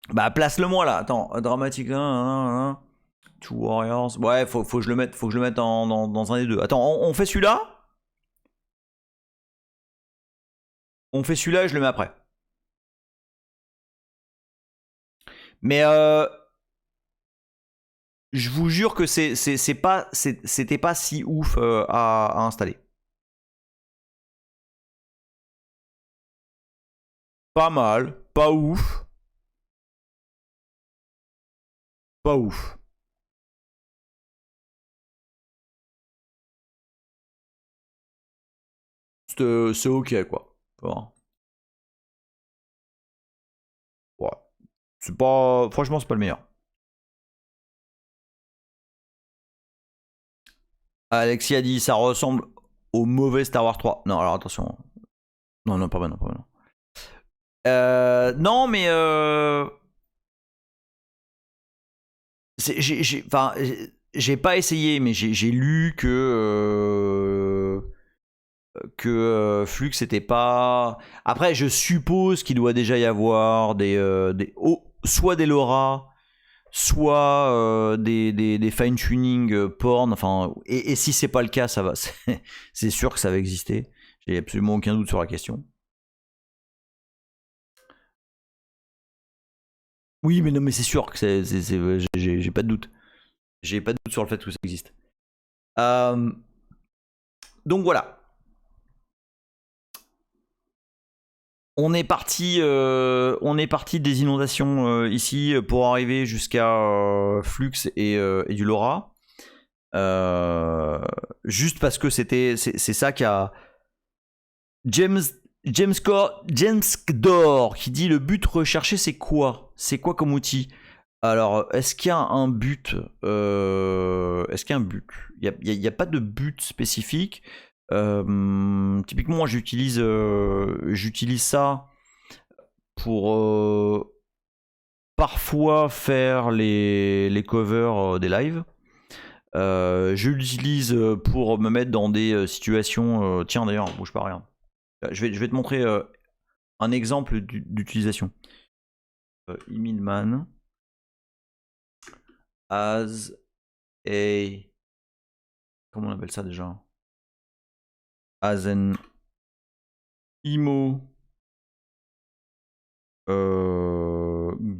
Bah place-le moi là. Attends, dramatique. Two Warriors. Ouais, faut que je le mette, dans un des deux. Attends, on fait celui-là. On fait celui-là et je le mets après. Mais je vous jure que c'était pas si ouf à installer. Pas mal, pas ouf. Pas ouf. C'est ok quoi. Ouais. C'est pas. Franchement, c'est pas le meilleur. Alexis a dit ça ressemble au mauvais Star Wars 3. Non, alors attention. Non, non, pas maintenant, pas maintenant. Non, mais j'ai pas essayé, mais j'ai lu que Flux c'était pas. Après, je suppose qu'il doit déjà y avoir soit des LoRa, soit des fine-tuning porn. Enfin, et si c'est pas le cas, ça va. C'est sûr que ça va exister. J'ai absolument aucun doute sur la question. Oui, mais non, mais c'est sûr que j'ai pas de doute. J'ai pas de doute sur le fait que ça existe. Donc voilà. On est parti des inondations ici pour arriver jusqu'à Flux et du LoRa. Juste parce que c'est ça qui a James Dor qui dit le but recherché c'est quoi comme outil. Alors est-ce qu'il y a un but Est-ce qu'il y a un but? Il y a pas de but spécifique. Typiquement moi j'utilise ça pour parfois faire les covers des lives. Je l'utilise pour me mettre dans des situations. Tiens d'ailleurs, bouge pas rien. Je vais te montrer un exemple d'utilisation. Imilman as a. Comment on appelle ça déjà? As an emo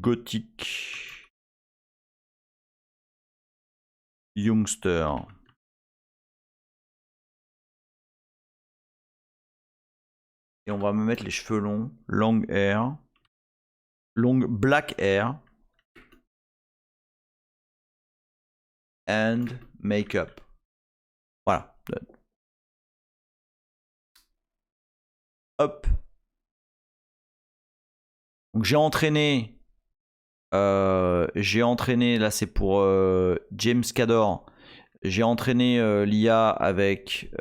gothic youngster. Et on va me mettre les cheveux longs, long hair, long black hair and make-up. Voilà. Hop. Donc j'ai entraîné, là c'est pour James Cador, j'ai entraîné l'IA avec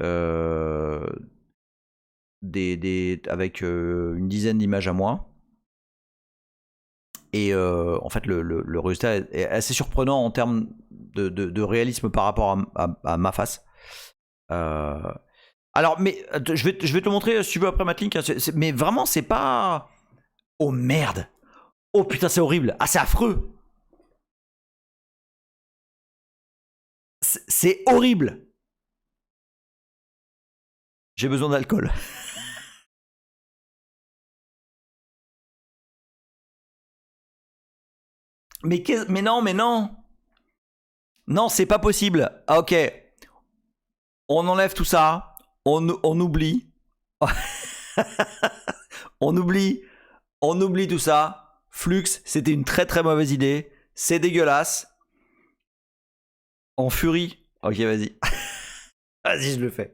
avec une dizaine d'images à moi. Et en fait, le résultat est assez surprenant en termes de réalisme par rapport à ma face. Alors, mais je vais te montrer si tu veux après Matlink. Mais vraiment, c'est pas. Oh merde! Oh putain, c'est horrible! Ah, c'est affreux! C'est horrible! J'ai besoin d'alcool. Mais non, mais non! Non, c'est pas possible. Ah, ok. On enlève tout ça. On oublie. on oublie tout ça. Flux, c'était une très très mauvaise idée. C'est dégueulasse. En furie. Ok, vas-y. Vas-y, je le fais.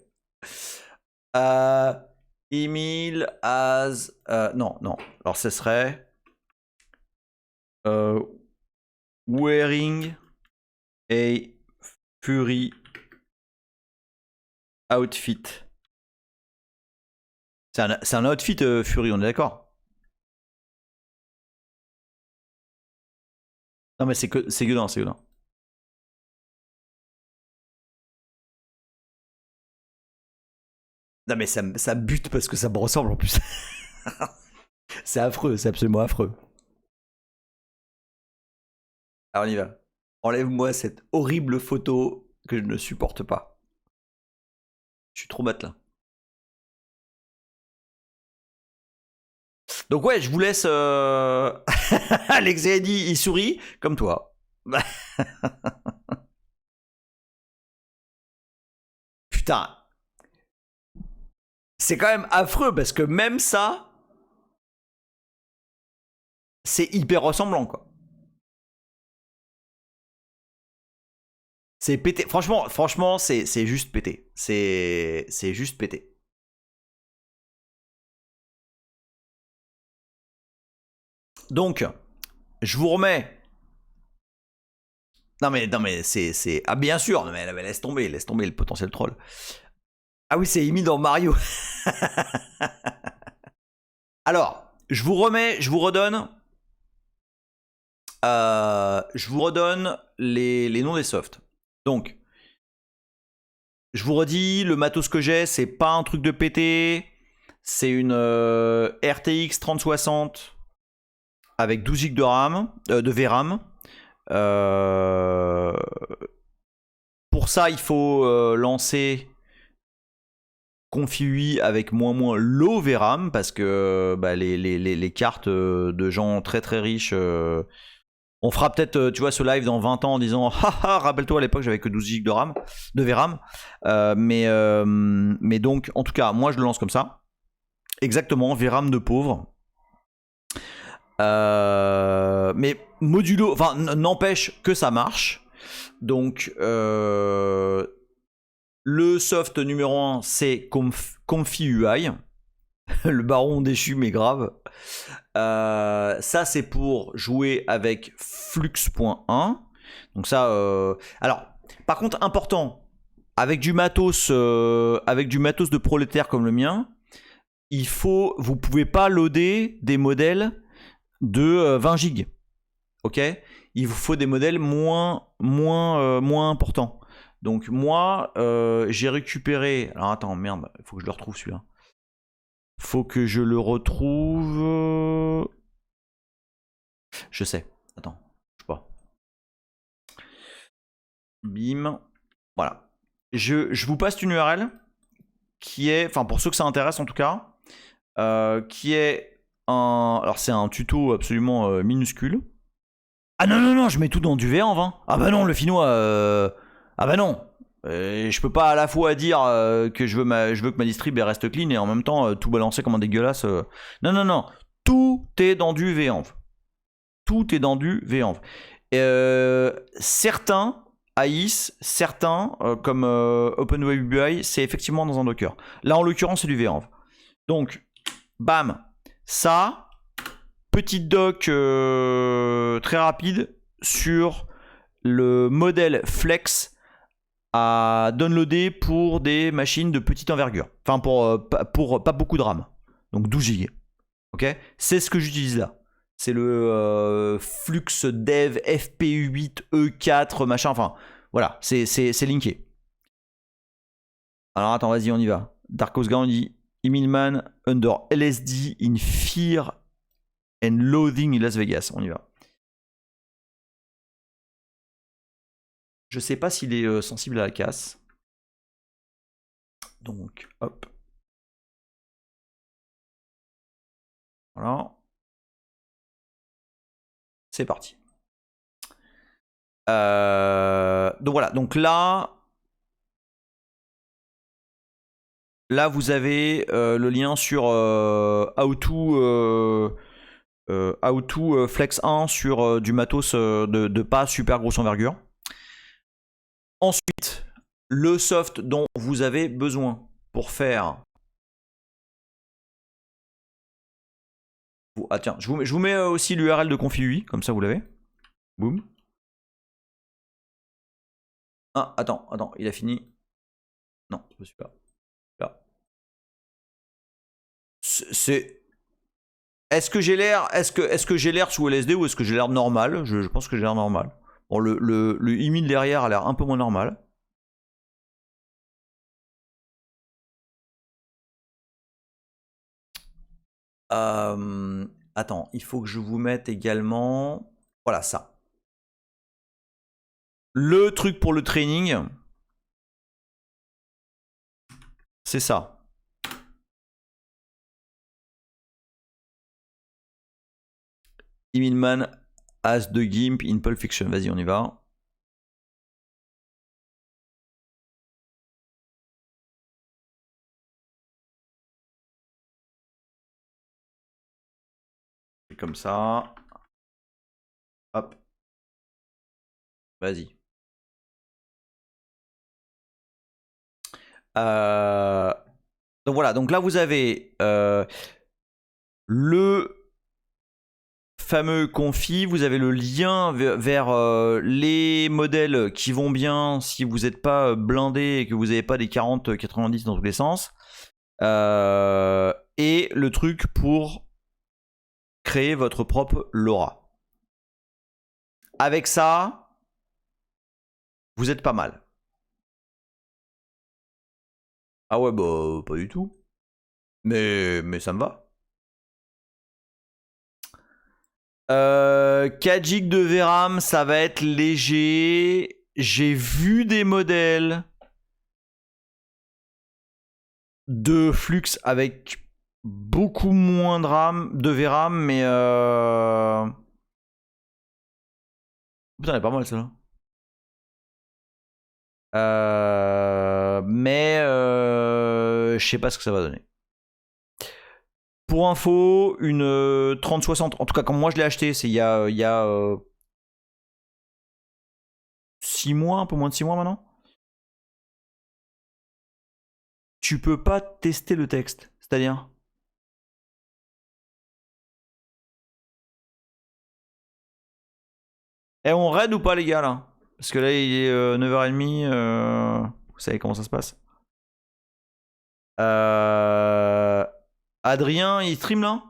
Emile as. Non, non. Alors, ce serait. Wearing a Fury outfit. C'est un outfit Fury, on est d'accord? Non, mais c'est que non, c'est que non. Non mais ça bute parce que ça me ressemble en plus. C'est affreux, c'est absolument affreux. Alors on y va. Enlève-moi cette horrible photo que je ne supporte pas. Je suis trop matelas. Donc ouais, je vous laisse... Alexei dit, il sourit, comme toi. Putain. C'est quand même affreux parce que même ça, c'est hyper ressemblant quoi. C'est pété. Franchement, c'est juste pété. C'est juste pété. Donc, je vous remets. Non mais c'est ah bien sûr. Non mais laisse tomber le potentiel troll. Ah oui, c'est émis dans Mario. Alors, je vous remets, je vous redonne les noms des softs. Donc, je vous redis, le matos que j'ai, c'est pas un truc de pété. C'est une RTX 3060 avec 12 Go de RAM, de VRAM. Pour ça, il faut lancer Confi avec moins low VRAM parce que bah, les cartes de gens très très riches. On fera peut-être, tu vois, ce live dans 20 ans en disant haha, rappelle-toi à l'époque j'avais que 12 Go de RAM, de VRAM. Mais donc, en tout cas, moi je le lance comme ça. Exactement, VRAM de pauvre. Mais modulo, enfin, n'empêche que ça marche. Donc, le soft numéro 1, c'est Comfy UI. Le baron déchu, mais grave. Ça, c'est pour jouer avec Flux.1. Donc ça, alors, par contre, important, avec du matos de prolétaire comme le mien, vous pouvez pas loader des modèles de 20 gigs. Ok, il vous faut des modèles moins importants. Donc moi, j'ai récupéré. Alors attends, merde, il faut que je le retrouve celui-là. Faut que je le retrouve. Je sais. Attends, je sais pas. Bim. Voilà. Je vous passe une URL qui est, enfin pour ceux que ça intéresse en tout cas, qui est un. Alors c'est un tuto absolument minuscule. Ah non, je mets tout dans du V1 20. Ah bah non, le finnois. Ah bah non. Je peux pas à la fois dire que je veux que ma distrib reste clean et en même temps tout balancer comme un dégueulasse. Non. Tout est dans du V1. Tout est dans du V1. Certains haïssent, certains comme OpenWebUI, c'est effectivement dans un Docker. Là en l'occurrence c'est du V1. Donc, bam, ça. Petite doc très rapide sur le modèle Flex à downloader pour des machines de petite envergure. Enfin, pour pas beaucoup de RAM. Donc 12 Go. Ok, c'est ce que j'utilise là. C'est le Flux Dev FP8 E4 machin. Enfin, voilà, c'est linké. Alors attends, vas-y, on y va. Darkos Gandhi, Emilman, under LSD in Fear and Loathing in Las Vegas. On y va. Je sais pas s'il est sensible à la casse. Donc, hop. Voilà. C'est parti. Donc voilà. Donc là vous avez le lien sur How to Flex 1 sur du matos de pas super grosse envergure. Ensuite, le soft dont vous avez besoin pour faire. Ah tiens, je vous mets aussi l'URL de Confi, comme ça vous l'avez. Boum. Ah, attends, il a fini. Non, c'est pas super. Là. C'est. Est-ce que j'ai l'air, est-ce que j'ai l'air sous LSD ou est-ce que j'ai l'air normal? Je pense que j'ai l'air normal. Bon, le email derrière a l'air un peu moins normal. Attends, il faut que je vous mette également... Voilà ça. Le truc pour le training, c'est ça. Himmelman as de Gimp in Pulp Fiction. Vas-y, on y va. C'est comme ça. Hop. Vas-y. Donc voilà, donc là vous avez le fameux config, vous avez le lien vers les modèles qui vont bien si vous n'êtes pas blindé et que vous n'avez pas des 40-90 dans tous les sens. Et le truc pour créer votre propre LoRa. Avec ça, vous êtes pas mal. Ah ouais, bah pas du tout. Mais ça me va. 4 GB de VRAM, ça va être léger. J'ai vu des modèles de Flux avec beaucoup moins de RAM, de VRAM, mais putain, elle est pas mal celle-là. Mais je sais pas ce que ça va donner. Pour info, une 3060, en tout cas quand moi je l'ai acheté, c'est il y a 6 mois, un peu moins de 6 mois maintenant. Tu peux pas tester le texte, c'est-à-dire on raid ou pas les gars là? Parce que là il est 9h30, vous savez comment ça se passe. Adrien, il stream là?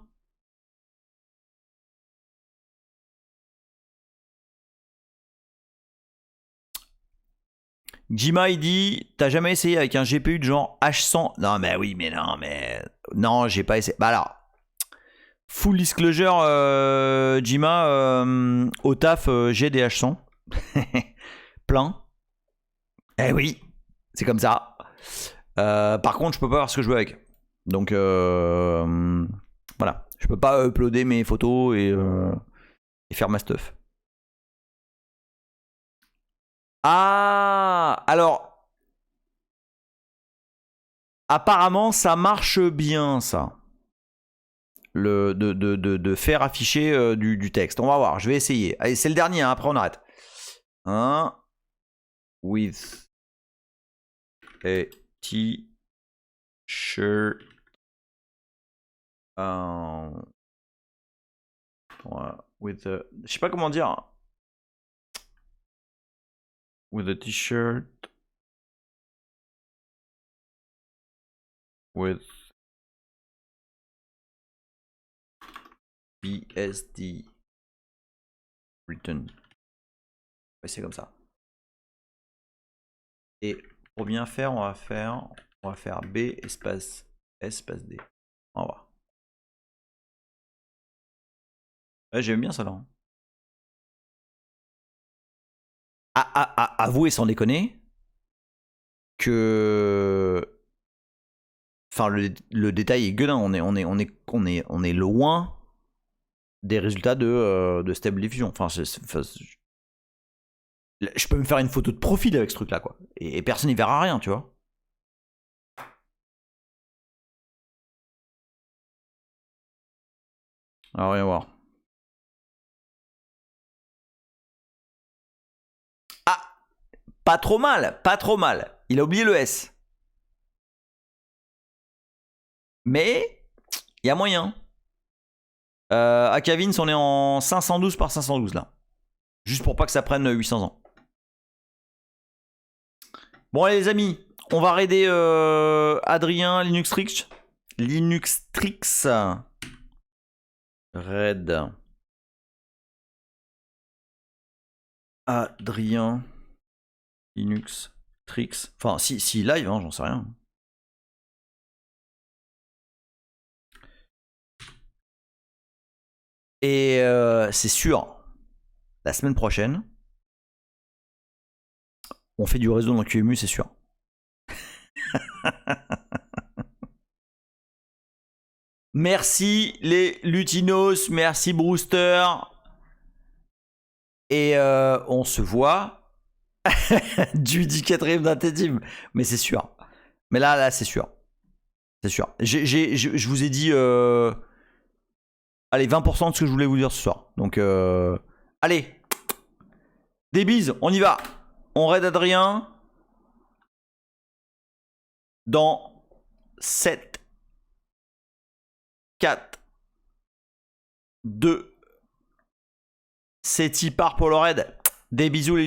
Jima il dit t'as jamais essayé avec un GPU de genre H100? Non mais oui mais non mais non j'ai pas essayé. Bah alors full disclosure Jima au taf j'ai des H100 plein. Eh oui c'est comme ça. Par contre je peux pas voir ce que je veux avec. Donc voilà je peux pas uploader mes photos et faire ma stuff. Ah alors apparemment ça marche bien ça. De faire afficher du texte. On va voir, je vais essayer. Allez, c'est le dernier, hein, après on arrête. Hein? With a t-shirt. With a... Je sais pas comment dire. With a t-shirt. With BSD written. Ouais, c'est comme ça. Et pour bien faire, on va faire B espace S espace D. On va voir. Ouais, j'aime bien ça là. Avouez sans déconner que enfin le détail est gueudin, on est loin des résultats de Stable Diffusion. Enfin, je peux me faire une photo de profil avec ce truc là quoi. Et personne n'y verra rien, tu vois. Alors rien voir. Ah, pas trop mal, pas trop mal. Il a oublié le S. Mais il y a moyen. À Kavins, on est en 512 par 512 là. Juste pour pas que ça prenne 800 ans. Bon allez les amis, on va raider Adrien Linuxtrix. Linuxtrix. Raid. Adrien Linuxtrix. Enfin si live, hein, j'en sais rien. Et c'est sûr, la semaine prochaine, on fait du réseau dans QEMU, c'est sûr. Merci les Lutinos, merci Brewster. Et on se voit du 4ème d'un team. Mais c'est sûr. Mais là c'est sûr. C'est sûr. Je vous ai dit allez, 20% de ce que je voulais vous dire ce soir. Donc allez. Des bises, on y va. On raid Adrien dans 7, 4, 2. C'est y part pour le raid. Des bisous les